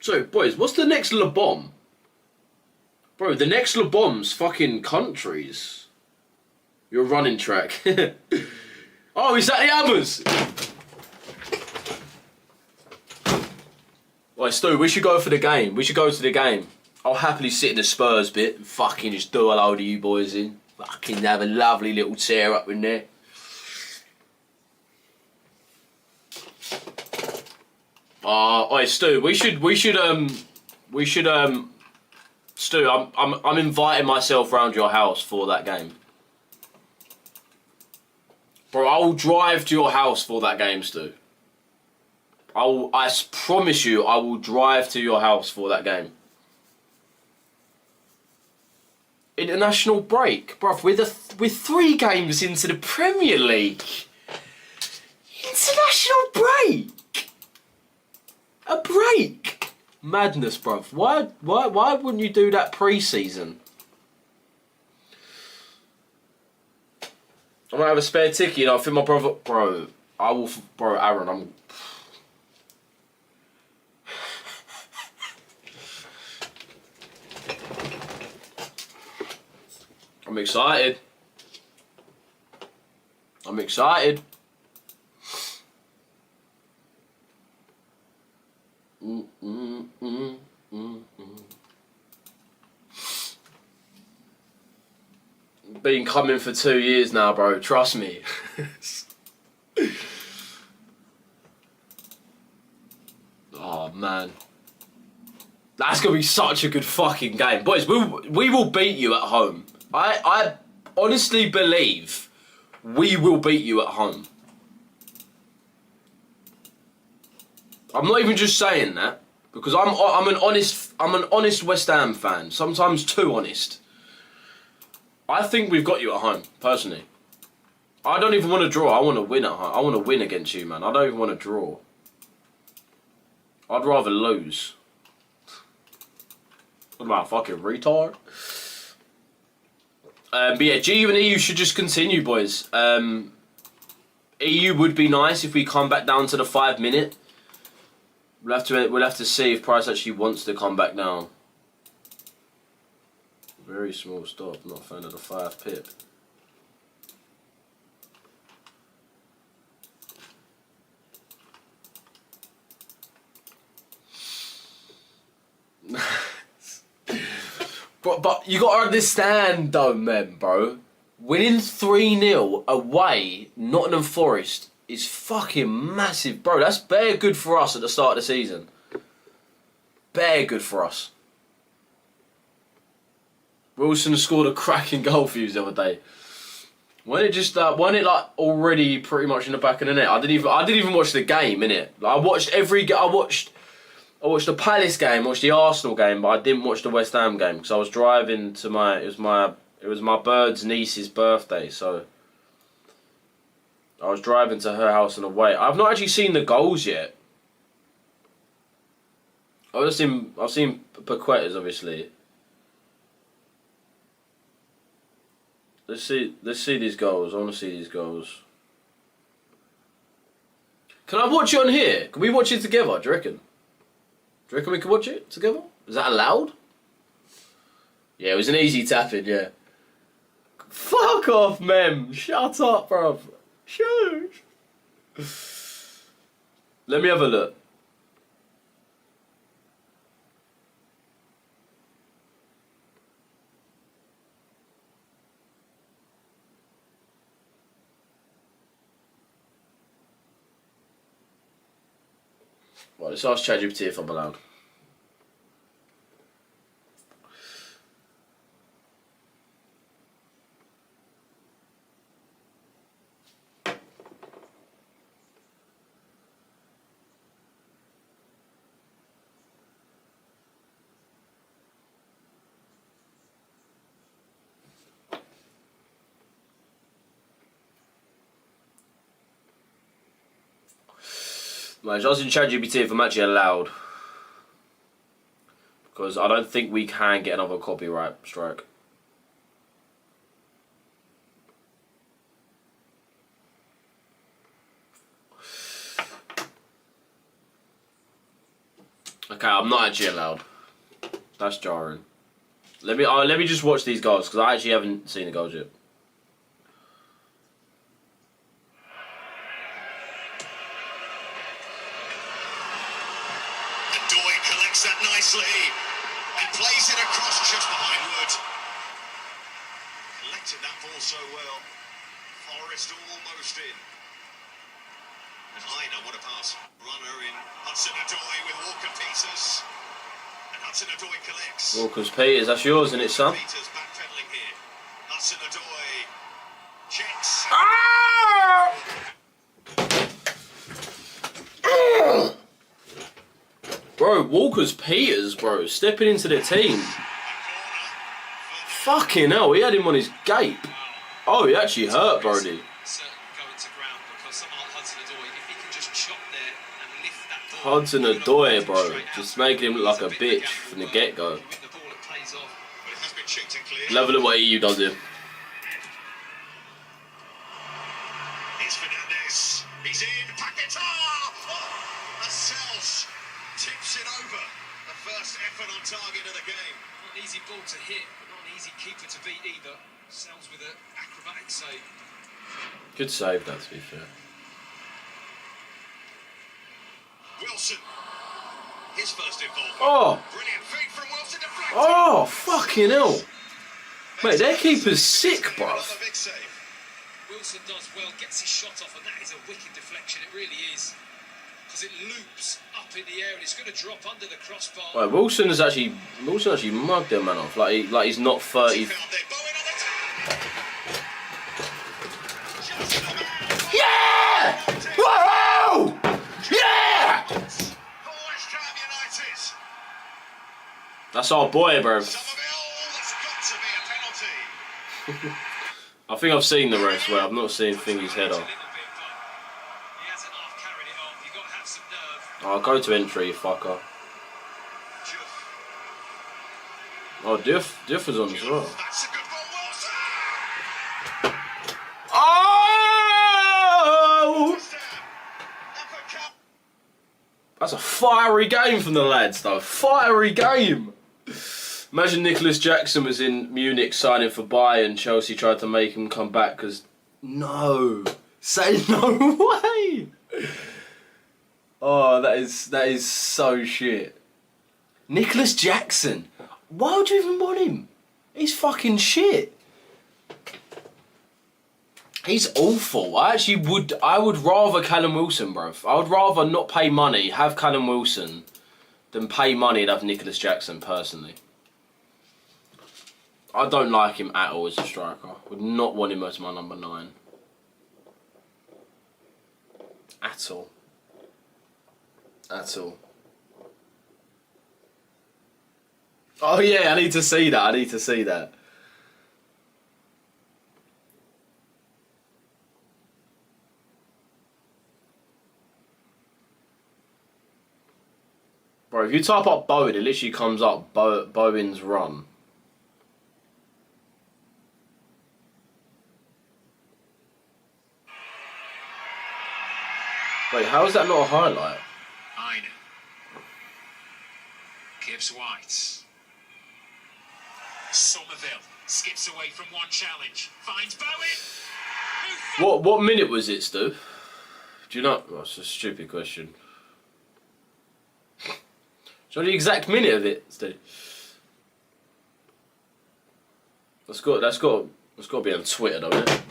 So, boys, what's the next Le Bon? Bro, the next Le Bon's fucking countries. Your running track. Oh, is that the Abbas? Right, Stu, we should go for the game. We should go to the game. I'll happily sit in the Spurs bit and fucking just do a load of you boys in. Fucking have a lovely little tear up in there. Alright, Stu, Stu, I'm inviting myself round your house for that game. Bro, I will drive to your house for that game, Stu. I promise you, I will drive to your house for that game. International break, bruv. We're 3 games into the Premier League. International break. A break. Madness, bruv. Why wouldn't you do that pre-season? I might have a spare ticket, you know, I think my brother... Bro, Aaron, I'm excited. I'm excited. Been coming for 2 years now, bro. Trust me. Oh man, that's gonna be such a good fucking game, boys. We will beat you at home. I honestly believe we will beat you at home. I'm not even just saying that because I'm an honest West Ham fan. Sometimes too honest. I think we've got you at home, personally. I don't even want to draw. I want to win at home. I want to win against you, man. I don't even want to draw. I'd rather lose. What about a fucking retard? But yeah, GU and EU should just continue, boys. EU would be nice if we come back down to the 5 minute. We'll have to see if Price actually wants to come back down. Very small stop. Not a fan of the 5 pip. But you gotta understand though, man, bro. Winning 3-0 away, Nottingham Forest, is fucking massive, bro. That's bare good for us at the start of the season. Bare good for us. Wilson scored a cracking goal for you the other day. When it just when it like already pretty much in the back of the net. I didn't even watch the game, innit. Like, I watched the Palace game, watched the Arsenal game, but I didn't watch the West Ham game because I was driving to it was my bird's niece's birthday, so I was driving to her house on the way. I've not actually seen the goals yet. I've seen Paqueta's, obviously. Let's see these goals. I want to see these goals. Can I watch it on here? Can we watch it together? Do you reckon? Do you reckon we can watch it together? Is that allowed? Yeah, it was an easy tap-in, yeah. Fuck off, Mem. Shut up, bruv. Shush. Let me have a look. Right, let's ask ChatGPT if I'm allowed. Right, just asking ChatGPT if I'm actually allowed. Because I don't think we can get another copyright strike. Okay, I'm not actually allowed. That's jarring. Let me just watch these goals because I actually haven't seen the goals yet. Doy collects that nicely and plays it across just behind Wood. Collected that ball so well. Forrest almost in. And Heiner, what a pass. Runner in. Hudson-Odoi with Walker-Peters. And Hudson-Odoi collects. Walker-Peters, that's yours, isn't it, son? Peters backpedaling here. Hudson-Odoi checks. Bro, Walker-Peters, bro, stepping into the team. Fucking hell, he had him on his gape. Oh, he actually hurt Brody. Hudson-Odoi, bro, just making him look like a bitch from the get-go. Level of what EU does here. Here's Fernandez. He's in. Paquetá. Oh, Lascelles tips it over. The first effort on target of the game. Not an easy ball to hit, but not an easy keeper to beat either. Sells with an acrobatic save. Good save, that, to be fair. Wilson. His first involvement. Oh! Brilliant feed from Wilson. Deflected. Oh, fucking hell. Mate, their keeper's sick, bruv. Another big save. Wilson does well, gets his shot off, and that is a wicked deflection. It really is. Because it loops up in the air and it's going to drop under the crossbar. Right, Wilson actually mugged their man off. Like he's not 30. Found their bow in on the tap. Just about. Yeah! Whoa! Yeah! For West Ham United. That's our boy, bro. Somerville, that's got to be a penalty. I think I've seen the rest, where I've not seen Thingy's head off. He hasn't half carried it off. You've got to have some nerve. I'll go to entry, you fucker. Oh, Diff was on as well. That's a good ball, Wilson. Oh! West Ham. Uppercut. That's a fiery game from the lads, though. Fiery game. Imagine Nicholas Jackson was in Munich signing for Bayern. Chelsea tried to make him come back because no, say no way. Oh, that is so shit. Nicholas Jackson. Why would you even want him? He's fucking shit. He's awful. I would rather Callum Wilson, bruv. I would rather not pay money, have Callum Wilson, than pay money and have Nicholas Jackson, personally. I don't like him at all as a striker. Would not want him as my number 9. At all. At all. Oh yeah, I need to see that. I need to see that. Bro, if you type up Bowen, it literally comes up Bowen's run. Wait, how is that not a highlight? Heine. Gibbs White. Somerville skips away from one challenge. Finds Bowen. What minute was it, Stu? Do you know? Oh, it's a stupid question. Do you know the exact minute of it, Stu? That's got to be on Twitter, though, isn't it?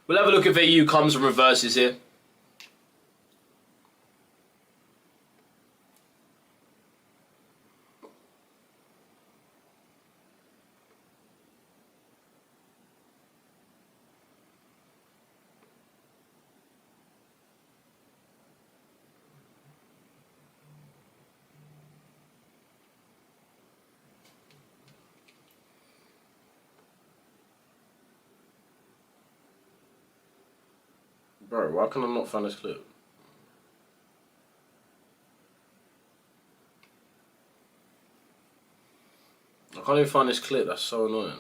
We'll have a look if EU comes and reverses here. Bro, why can I not find this clip? I can't even find this clip, that's so annoying.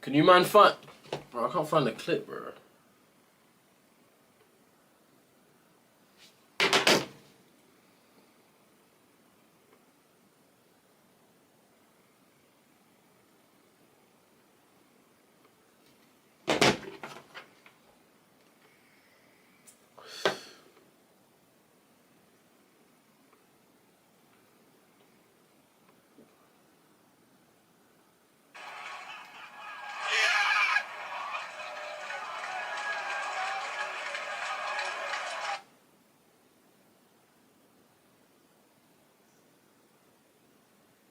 Can you man find... Bro, I can't find the clip, bro.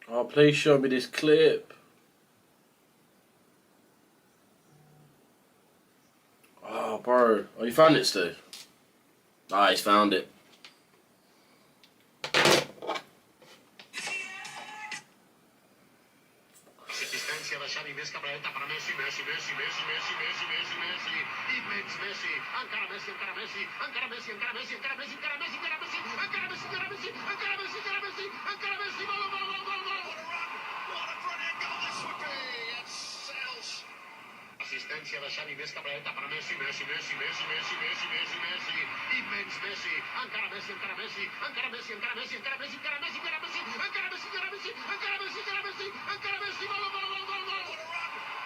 Oh, please show me this clip. Oh, bro. Oh, you found it, Stu? Ah, he's found it. Asistencia de Xavi, més cap a dreta per a Messi, Messi, immens Messi, encara Messi, encara Messi, encara Messi, encara Messi, encara Messi, encara Messi, encara Messi, encara Messi, encara Messi, encara Messi, encara Messi, encara Messi, gol, gol, gol, gol, gol. What a brilliant goal this would be, it sells. Assistència de Xavi, més cap a dreta per a Messi, immens Messi, encara Messi, encara Messi, encara Messi, encara Messi, encara Messi, encara Messi, encara Messi, encara Messi, encara Messi, encara Messi, encara Messi, encara Messi, gol, gol, gol, gol, gol.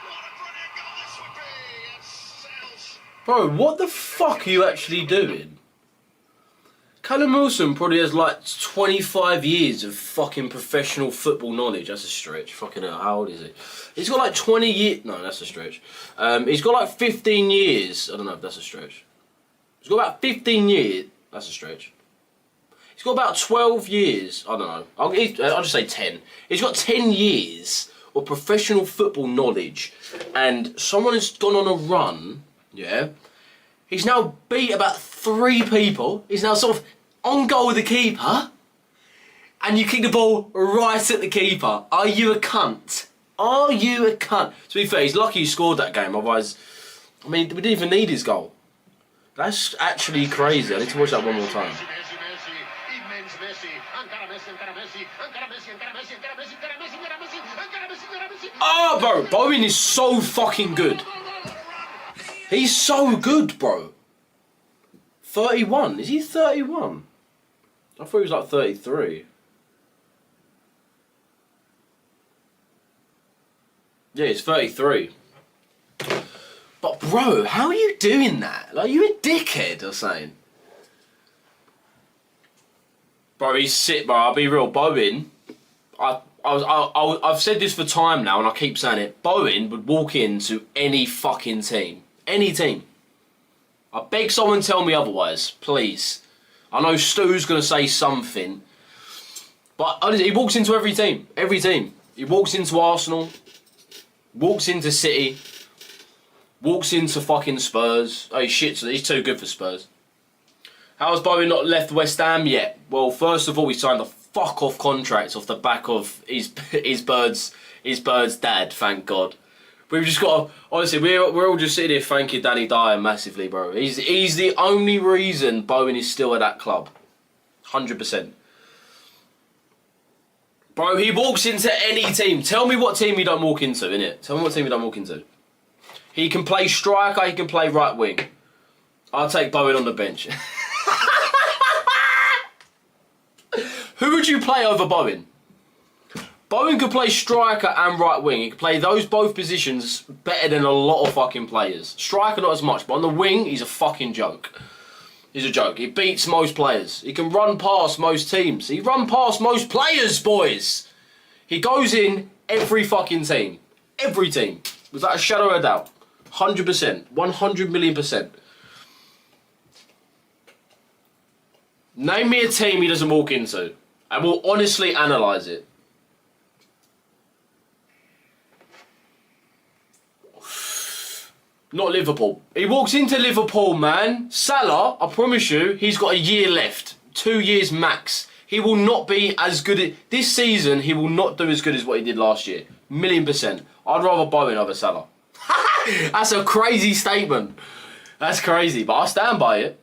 What a brilliant goal this would be, it sells. Bro, what the fuck are you actually doing? Callum Wilson probably has like 25 years of fucking professional football knowledge. That's a stretch. Fucking hell, how old is he? He's got like 20 years. No, that's a stretch. He's got like 15 years. I don't know if that's a stretch. He's got about 15 years. That's a stretch. He's got about 12 years. I don't know. I'll just say 10. He's got 10 years of professional football knowledge. And someone has gone on a run, yeah? He's now beat about 3 people. He's now sort of on goal with the keeper. And you kick the ball right at the keeper. Are you a cunt? Are you a cunt? To be fair, he's lucky he scored that game. Otherwise, I mean, we didn't even need his goal. That's actually crazy. I need to watch that one more time. Oh, bro. Bowen is so fucking good. He's so good, bro. 31. Is he 31? I thought he was like 33. Yeah, he's 33. But bro, how are you doing that? Like, you a dickhead or something? Bro, he's sick, bro. I'll be real. Bowen, I've said this for time now and I keep saying it. Bowen would walk into any fucking team. Any team. I beg someone tell me otherwise, please. I know Stu's going to say something. But honestly, he walks into every team. Every team. He walks into Arsenal. Walks into City. Walks into fucking Spurs. Oh, he's too good for Spurs. How has Bowen not left West Ham yet? Well, first of all, he signed a fuck off contract off the back of his bird's dad. Thank God. We've just got to, honestly, we're all just sitting here thanking Danny Dyer massively, bro. He's the only reason Bowen is still at that club. 100%. Bro, he walks into any team. Tell me what team he don't walk into, innit? Tell me what team he don't walk into. He can play striker, he can play right wing. I'll take Bowen on the bench. Who would you play over Bowen? Bowen could play striker and right wing. He could play those both positions better than a lot of fucking players. Striker not as much, but on the wing, he's a fucking joke. He's a joke. He beats most players. He can run past most teams. He run past most players, boys. He goes in every fucking team. Every team. Without a shadow of a doubt. 100%. 100,000,000%. Name me a team he doesn't walk into. And we'll honestly analyse it. Not Liverpool. He walks into Liverpool, man. Salah, I promise you, he's got a year left. 2 years max. He will not be as good this season. He will not do as good as what he did last year. 1,000,000%. I'd rather Bowen over Salah. That's a crazy statement. That's crazy, but I stand by it.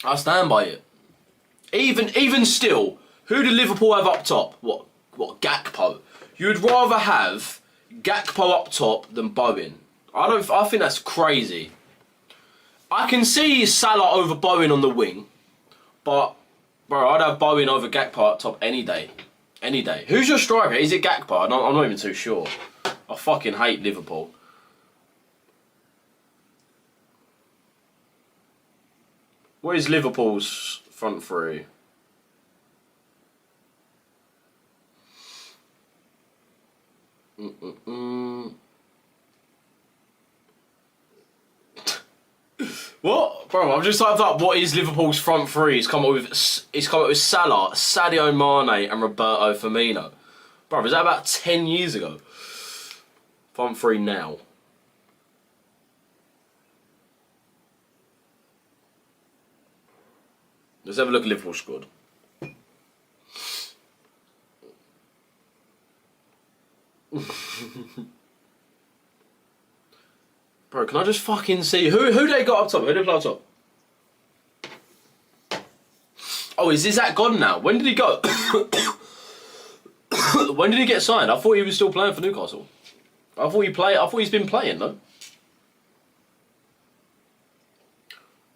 I stand by it. Even still, who do Liverpool have up top? What Gakpo? You'd rather have Gakpo up top than Bowen. I think that's crazy. I can see Salah over Bowen on the wing, but bro, I'd have Bowen over Gakpo up top any day. Any day. Who's your striker? Is it Gakpo? I'm not even too sure. I fucking hate Liverpool. What is Liverpool's front three? What? Bro, I've just typed up what is Liverpool's front three. It's come up with Salah, Sadio Mane and Roberto Firmino. Bro, was that about 10 years ago? Front three now. Let's have a look at Liverpool's squad. Bro, can I just fucking see who they got up top? Who they play up top? Oh, is Isaac gone now? When did he go? When did he get signed? I thought he was still playing for Newcastle. I thought he's been playing though.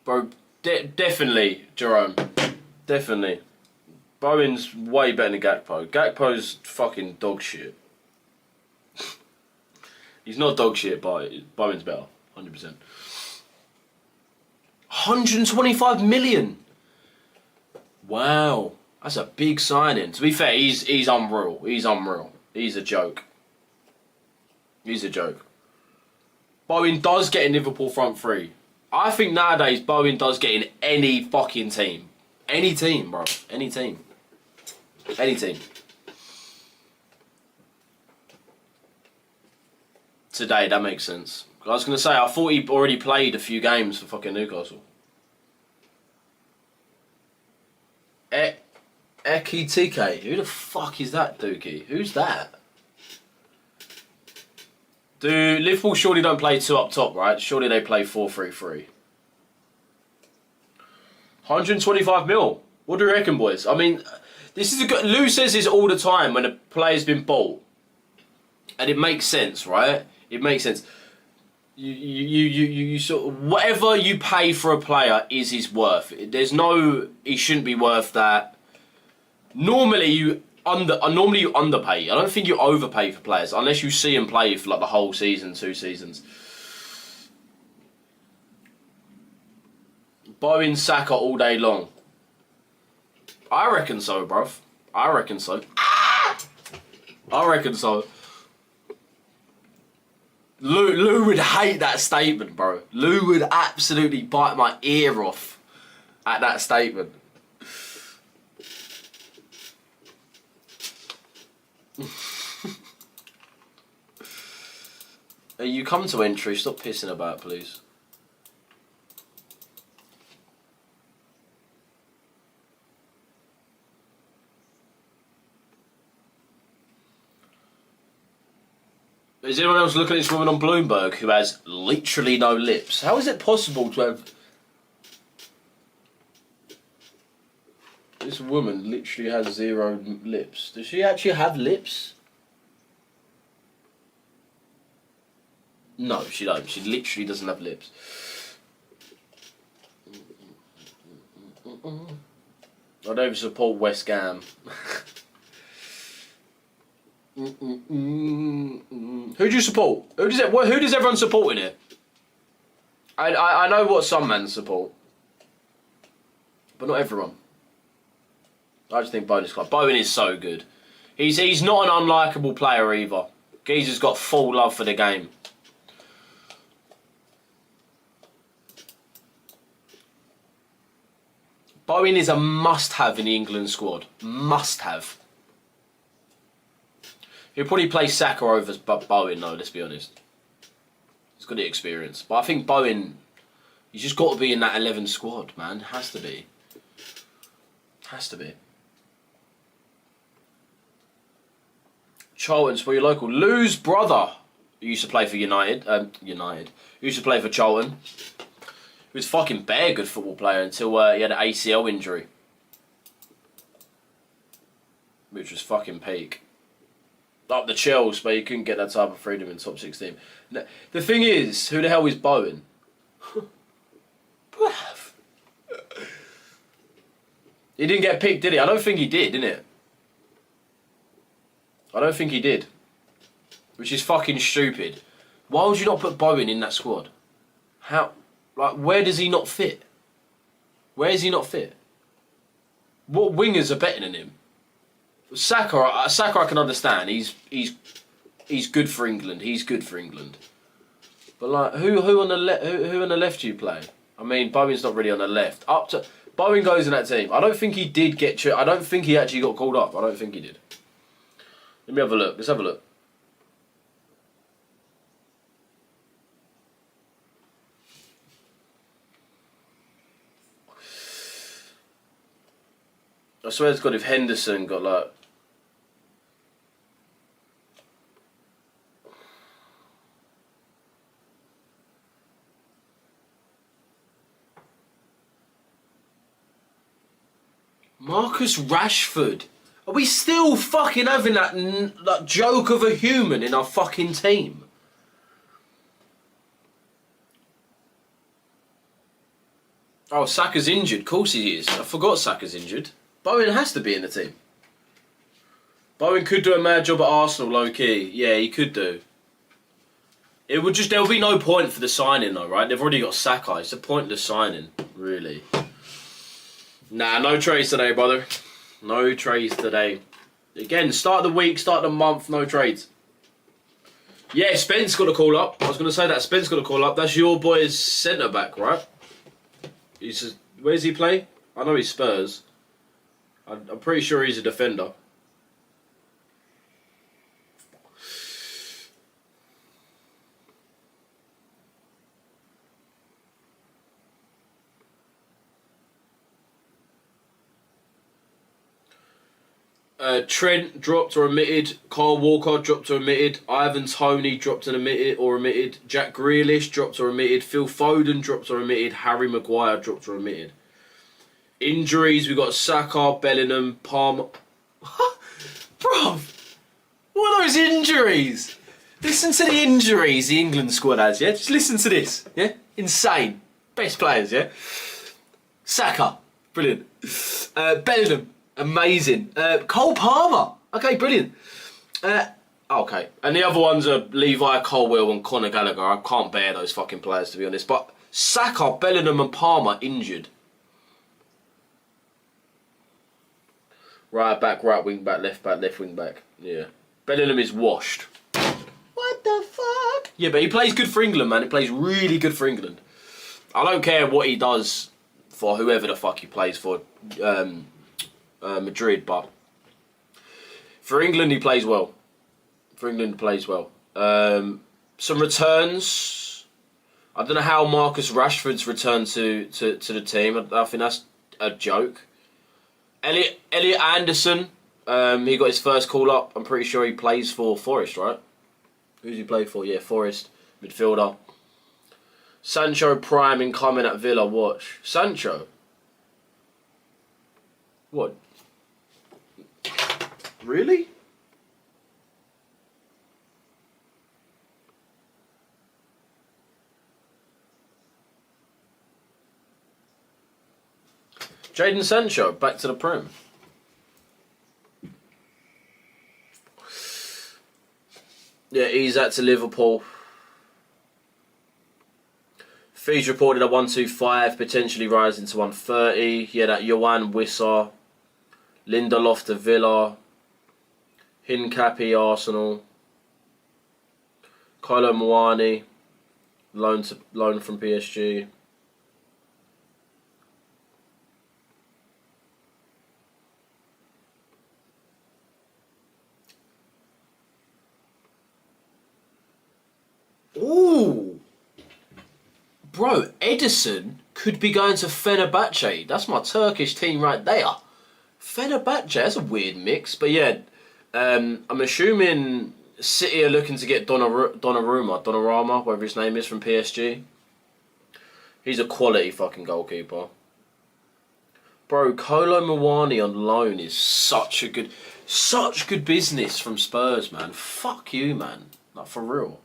Bro, definitely Jerome. Definitely. Bowen's way better than Gakpo. Gakpo's fucking dog shit. He's not dog shit, but Bowen's better. 100%. 125 million! Wow. That's a big signing. To be fair, he's unreal. He's unreal. He's a joke. He's a joke. Bowen does get in Liverpool front three. I think nowadays Bowen does get in any fucking team. Any team, bro. Any team. Any team. Today, that makes sense. I was going to say, I thought he already played a few games for fucking Newcastle. Ekitike. Who the fuck is that, Dookie? Who's that? Do Liverpool surely don't play two up top, right? Surely they play 4-3-3. 125 mil. What do you reckon, boys? I mean, this is a good... Lou says this all the time when a player's been bought. And it makes sense, right? It makes sense. You sort of, whatever you pay for a player is his worth. There's no, he shouldn't be worth that. Normally you underpay. I don't think you overpay for players unless you see him play for like the whole season, 2 seasons. Bowen, Saka all day long. I reckon so, bruv. I reckon so. I reckon so. Lou would hate that statement, bro. Lou would absolutely bite my ear off at that statement. you come to entry, stop pissing about, please. Is anyone else looking at this woman on Bloomberg who has literally no lips? How is it possible to have... This woman literally has 0 lips. Does she actually have lips? No, she don't. She literally doesn't have lips. I don't even support West Ham. Who do you support? Who does everyone support in here? I know what some men support, but not everyone. I just think Bowen is club. Bowen is so good. He's not an unlikable player either. Geezer's got full love for the game. Bowen is a must-have in the England squad. Must-have. He'll probably play Saka over Bowen, though, let's be honest. He's got the experience. But I think Bowen, he's just got to be in that 11 squad, man. Has to be. Has to be. Charlton's for your local. Lou's brother, who used to play for United. He used to play for Charlton. He was fucking bare good football player until he had an ACL injury. Which was fucking peak. Up the Chels, but you couldn't get that type of freedom in top 16. The thing is, who the hell is Bowen? He didn't get picked, did he? I don't think he did, didn't it? I don't think he did. Which is fucking stupid. Why would you not put Bowen in that squad? How? Like, where does he not fit? Where is he not fit? What wingers are better than him? Saka I can understand. He's good for England. He's good for England. But like, who on the left do you play? I mean, Bowen's not really on the left. Bowen goes in that team. I don't think he did get. I don't think he actually got called up. I don't think he did. Let me have a look. Let's have a look. I swear to God, if Henderson got like... Marcus Rashford. Are we still fucking having that joke of a human in our fucking team? Oh, Saka's injured. Of course he is. I forgot Saka's injured. Bowen has to be in the team. Bowen could do a mad job at Arsenal, low key. Yeah, he could do. It would just... There'll be no point for the signing though, right? They've already got Saka. It's a pointless signing, really. Nah, no trades today, brother. No trades today. Again, start of the week, start of the month, no trades. Yeah, Spence got a call up. I was going to say that. Spence got a call up. That's your boy's centre-back, right? Where's he play? I know he's Spurs. I'm pretty sure he's a defender. Trent dropped or omitted. Kyle Walker dropped or omitted. Ivan Toney dropped and omitted or omitted. Jack Grealish dropped or omitted. Phil Foden dropped or omitted. Harry Maguire dropped or omitted. Injuries, we got Saka, Bellingham, Palmer. Bruv, what are those injuries? Listen to the injuries the England squad has, yeah? Just listen to this, yeah? Insane. Best players, yeah? Saka, brilliant. Bellingham, amazing. Cole Palmer, okay, brilliant. Okay, and the other ones are Levi Colwill and Conor Gallagher. I can't bear those fucking players, to be honest. But Saka, Bellingham and Palmer injured. Right back, right wing back, left wing back. Yeah. Bellingham is washed. What the fuck? Yeah, but he plays good for England, man. He plays really good for England. I don't care what he does for whoever the fuck he plays for, Madrid, but for England he plays well. For England he plays well. some returns. I don't know how Marcus Rashford's returned to the team. I think that's a joke. Elliot Anderson, he got his first call up. I'm pretty sure he plays for Forest, right? Who's he play for? Yeah, Forest midfielder. Sancho Prime incoming at Villa. Watch Sancho. What? Really? Jadon Sancho back to the Prem. Yeah, he's at to Liverpool. Fees reported at 125, potentially rising to 130. Yeah, that Yohan Wissa, Lindelof to Villa, Hincapi Arsenal, Kolo Muani, loan from PSG. Ooh, bro, Edison could be going to Fenerbahce. That's my Turkish team right there. Fenerbahce, that's a weird mix, but yeah, I'm assuming City are looking to get Donnarumma, whatever his name is, from PSG. He's a quality fucking goalkeeper. Bro, Kolo Muani on loan is such good business from Spurs, man. Fuck you, man. Like, for real.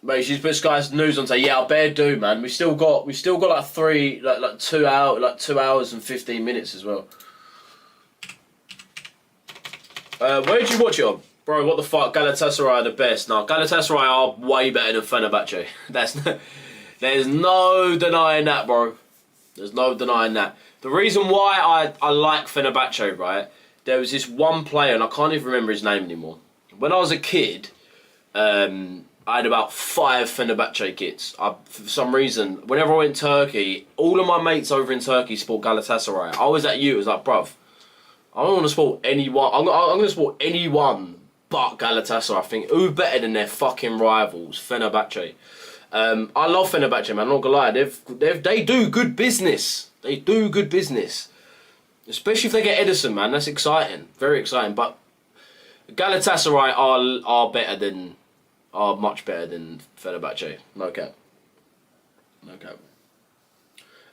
Mate, she's put Sky's news on. Say, yeah, I better do, man. We still got like 2 hours and 15 minutes as well. Where did you watch it on, bro? What the fuck? Galatasaray are the best. No, Galatasaray are way better than Fenerbahce. There's no denying that, bro. There's no denying that. The reason why I like Fenerbahce, right? There was this one player, and I can't even remember his name anymore. When I was a kid, I had about 5 Fenerbahce kits. For some reason, whenever I went to Turkey, all of my mates over in Turkey sport Galatasaray. I was at you, it was like, bruv, I don't want to support anyone. I'm going to support anyone but Galatasaray. I think who better than their fucking rivals, Fenerbahce. I love Fenerbahce, man. I'm not gonna lie. They do good business. They do good business, especially if they get Edison, man. That's exciting, very exciting. But Galatasaray are much better than Fenerbahce. No cap. No cap.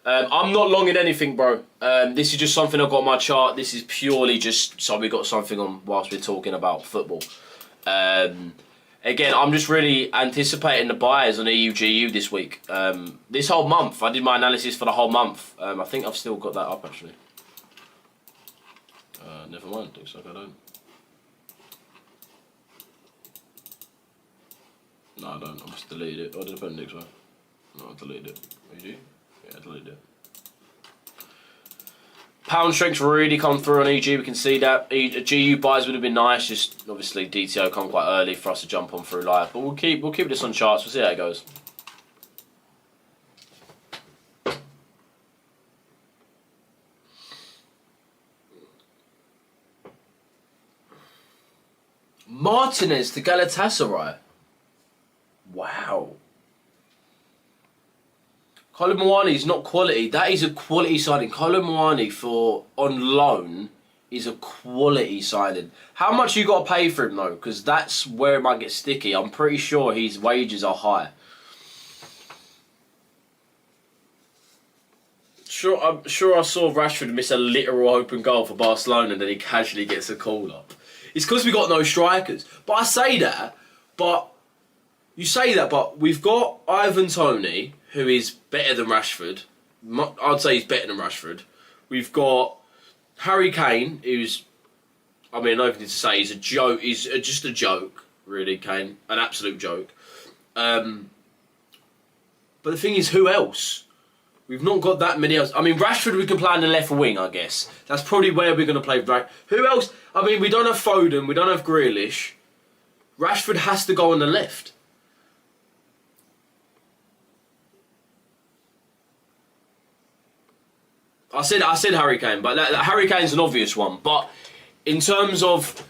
I'm not long in anything, bro. This is just something I've got on my chart. This is purely just so we got something on whilst we're talking about football. Again, I'm just really anticipating the buys on EUGU this week. This whole month, I did my analysis for the whole month. I think I've still got that up, actually. Never mind, looks like I don't. No, I don't. I must delete it. Oh, did I put it next one? No, I deleted it. Oh, you do? Yeah, I deleted it. Pound strength's really come through on EG. We can see that. GU buys would have been nice. Just obviously DTO come quite early for us to jump on through live. But we'll keep this on charts. We'll see how it goes. Martinez to Galatasaray. Wow. Kolo Muani is not quality. That is a quality signing. Kolo Muani for on loan is a quality signing. How much you got to pay for him though? Because that's where it might get sticky. I'm pretty sure his wages are high. I'm sure I saw Rashford miss a literal open goal for Barcelona and then he casually gets a call up. It's because we got no strikers. But I say that, but you say that, but we've got Ivan Toney, who is better than Rashford. I'd say he's better than Rashford. We've got Harry Kane, who's, I mean, nothing to say, he's a joke. He's just a joke, really, Kane. An absolute joke. But the thing is, who else? We've not got that many else. I mean, Rashford we can play on the left wing, I guess. That's probably where we're going to play. Who else? I mean, we don't have Foden, we don't have Grealish. Rashford has to go on the left. I said Harry Kane, but Harry Kane's an obvious one. But in terms of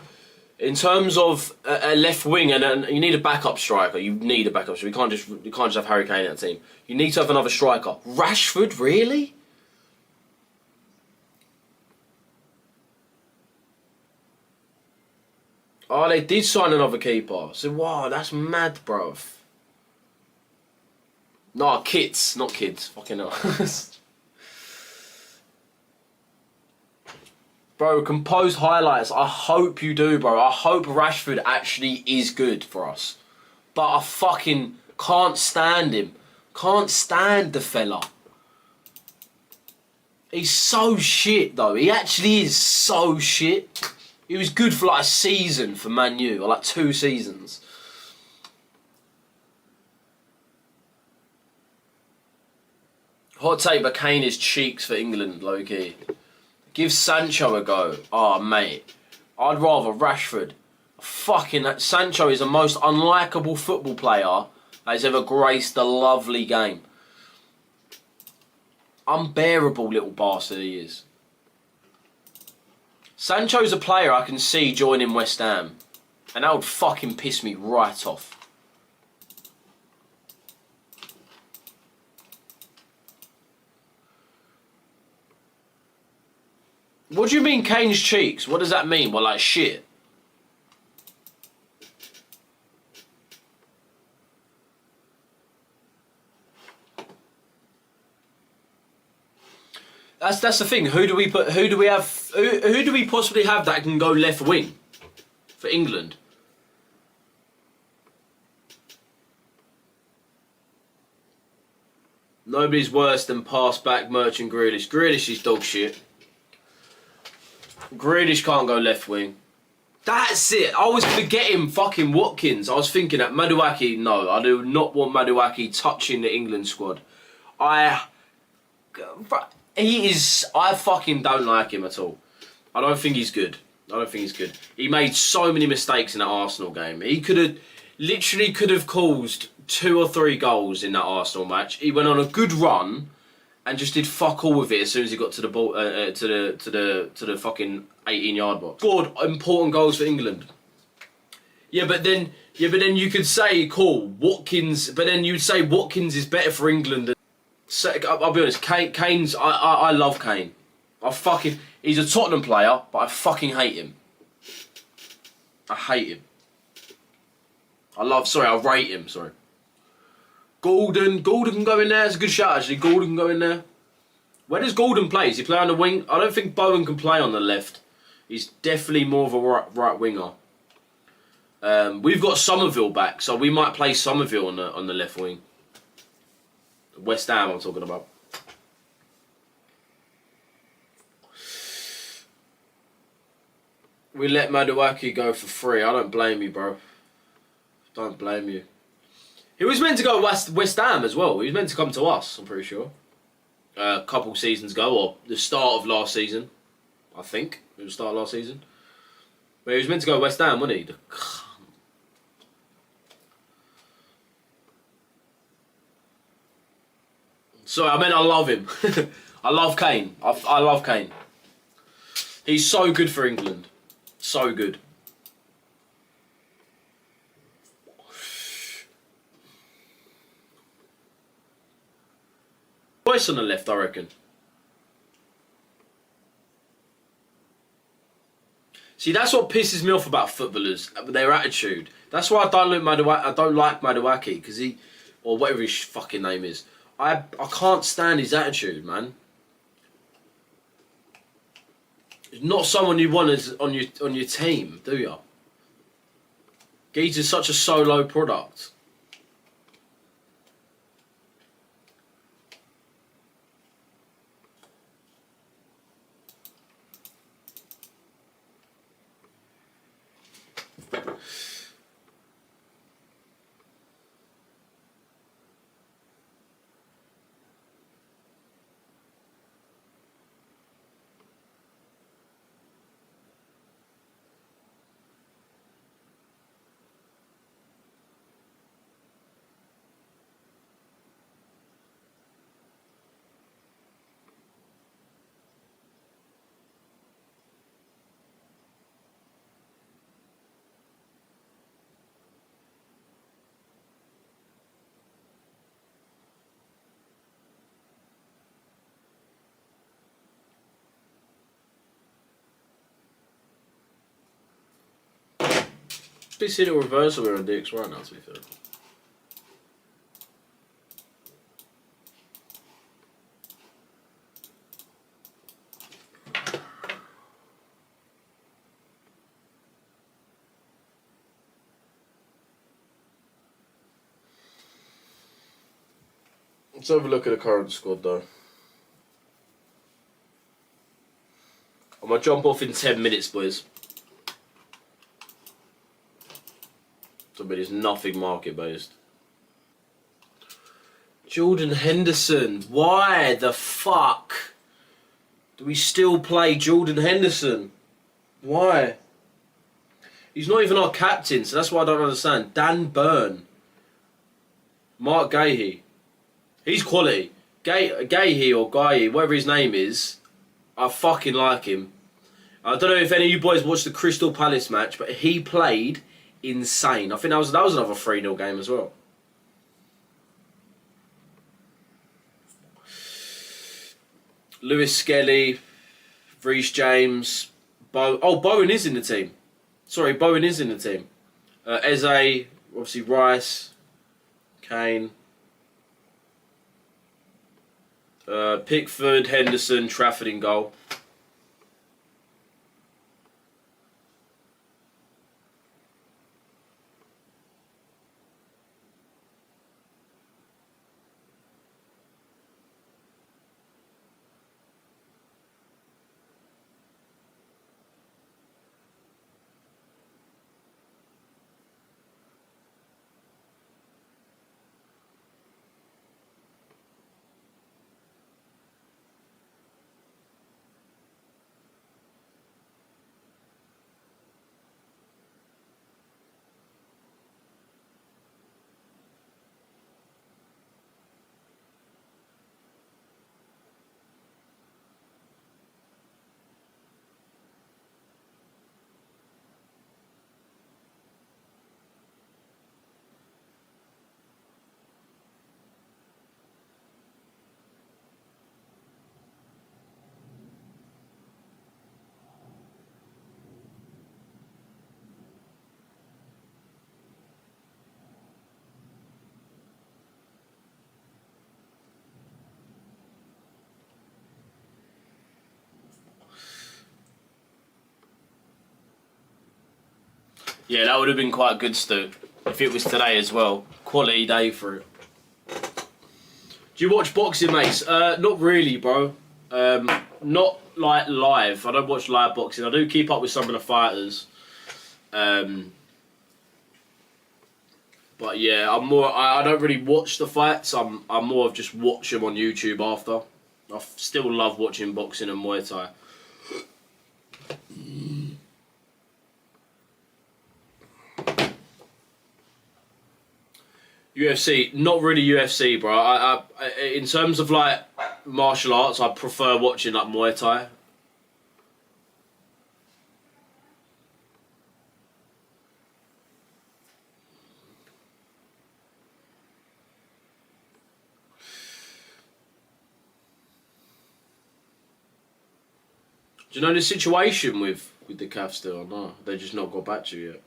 In terms of a left wing, and you need a backup striker. You need a backup striker. You can't just have Harry Kane in that team. You need to have another striker. Rashford, really? Oh, they did sign another keeper. So wow, that's mad, bruv. No, kids, not kids. Fucking hell. Bro, compose highlights. I hope you do, bro. I hope Rashford actually is good for us. But I fucking can't stand him. Can't stand the fella. He's so shit, though. He actually is so shit. He was good for like a season for Man U, or like 2 seasons. Hot take, but Kane is cheeks for England, low-key. Give Sancho a go. Oh, mate. I'd rather Rashford. Fucking Sancho is the most unlikable football player that has ever graced the lovely game. Unbearable little bastard he is. Sancho's a player I can see joining West Ham. And that would fucking piss me right off. What do you mean Kane's cheeks? What does that mean? Well, like shit. That's the thing. Who do we put? Who do we have? Who do we possibly have that can go left wing for England? Nobody's worse than pass back Merchant Grealish. Grealish is dog shit. Grealish can't go left wing. That's it. I was forgetting fucking Watkins. I was thinking that Madueke. No, I do not want Madueke touching the England squad. He is. I fucking don't like him at all. I don't think he's good. I don't think he's good. He made so many mistakes in that Arsenal game. He literally could have caused 2 or 3 goals in that Arsenal match. He went on a good run and just did fuck all with it as soon as he got to the ball, to the fucking 18-yard box. Scored important goals for England. Yeah, but then you could say, cool, Watkins. But then you'd say Watkins is better for England. So, I'll be honest, Kane's. I love Kane. He's a Tottenham player, but I fucking hate him. I hate him. I rate him. Sorry. Gordon can go in there. It's a good shot actually. Gordon can go in there. Where does Gordon play? Does he play on the wing? I don't think Bowen can play on the left. He's definitely more of a right winger. We've got Somerville back, so we might play Somerville on the left wing. West Ham, I'm talking about. We let Madueke go for free. I don't blame you, bro. Don't blame you. He was meant to go West Ham as well. He was meant to come to us, I'm pretty sure. A couple seasons ago, or the start of last season. I think. It was the start of last season. But he was meant to go West Ham, wasn't he? Sorry, I meant I love him. I love Kane. I love Kane. He's so good for England. So good. Voice on the left, I reckon. See, that's what pisses me off about footballers, their attitude. That's why I don't like Madueke, because he, or whatever his fucking name is. I can't stand his attitude, man. He's not someone you want as on your team, do you? Geezer's such a solo product. Actually, see the reversal here on DX right now, to be fair. Let's have a look at the current squad, though. I'm going to jump off in 10 minutes, boys. So, but it's nothing market-based. Jordan Henderson. Why the fuck do we still play Jordan Henderson? Why? He's not even our captain, so that's why I don't understand. Dan Burn. Mark Gahey. He's quality. Gahey or Gahey, whatever his name is, I fucking like him. I don't know if any of you boys watched the Crystal Palace match, but he played insane. I think that was another 3-0 game as well. Lewis Skelly, Reece James, Bowen is in the team. Sorry, Bowen is in the team. Eze, obviously Rice, Kane, Pickford, Henderson, Trafford in goal. Yeah, that would have been quite good, Stu, if it was today as well. Quality day for it. Do you watch boxing, mates? Not really, bro. Not like live. I don't watch live boxing. I do keep up with some of the fighters. But yeah, I'm more. I don't really watch the fights. I'm more of just watch them on YouTube after. I still love watching boxing and Muay Thai. UFC, not really UFC, bro. I in terms of like martial arts, I prefer watching like Muay Thai. Do you know the situation with the CAF still or no? They just not got back to you yet.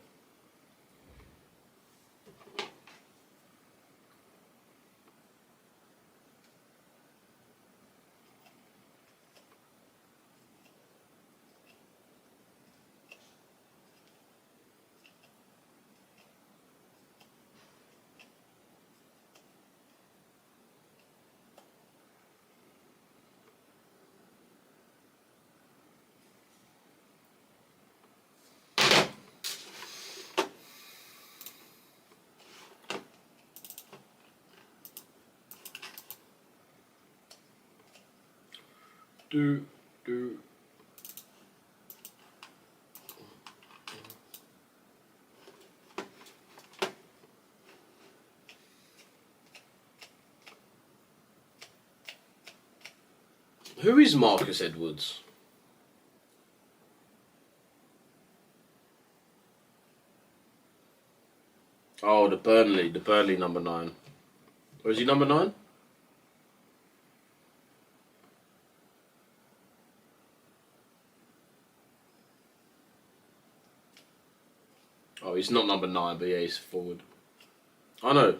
Do. Who is Marcus Edwards? Oh, the Burnley number 9. Or is he number 9? Oh, he's not number 9, but yeah, he's forward. I know.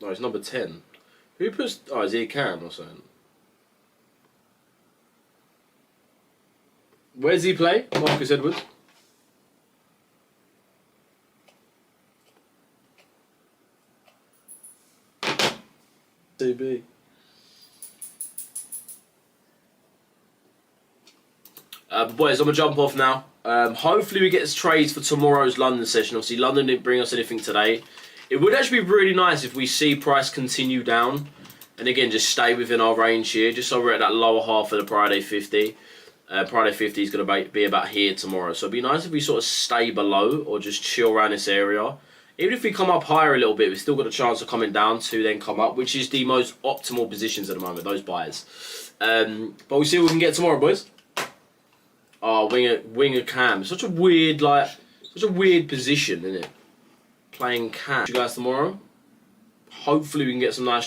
No, he's number 10. Who puts... Oh, is he a Cam or something? Where's he play? Marcus Edwards? CB. Boys, I'm going to jump off now. Hopefully we get trades for tomorrow's London session. Obviously, London didn't bring us anything today. It would actually be really nice if we see price continue down. And again, just stay within our range here. Just so we're at that lower half of the Friday 50. Friday 50 is going to be about here tomorrow. So it'd be nice if we sort of stay below or just chill around this area. Even if we come up higher a little bit, we've still got a chance of coming down to then come up, which is the most optimal positions at the moment, those buys. But we'll see what we can get tomorrow, boys. Oh, winger Cam. Such a weird position, isn't it? Playing Cam. See you guys tomorrow. Hopefully we can get some nice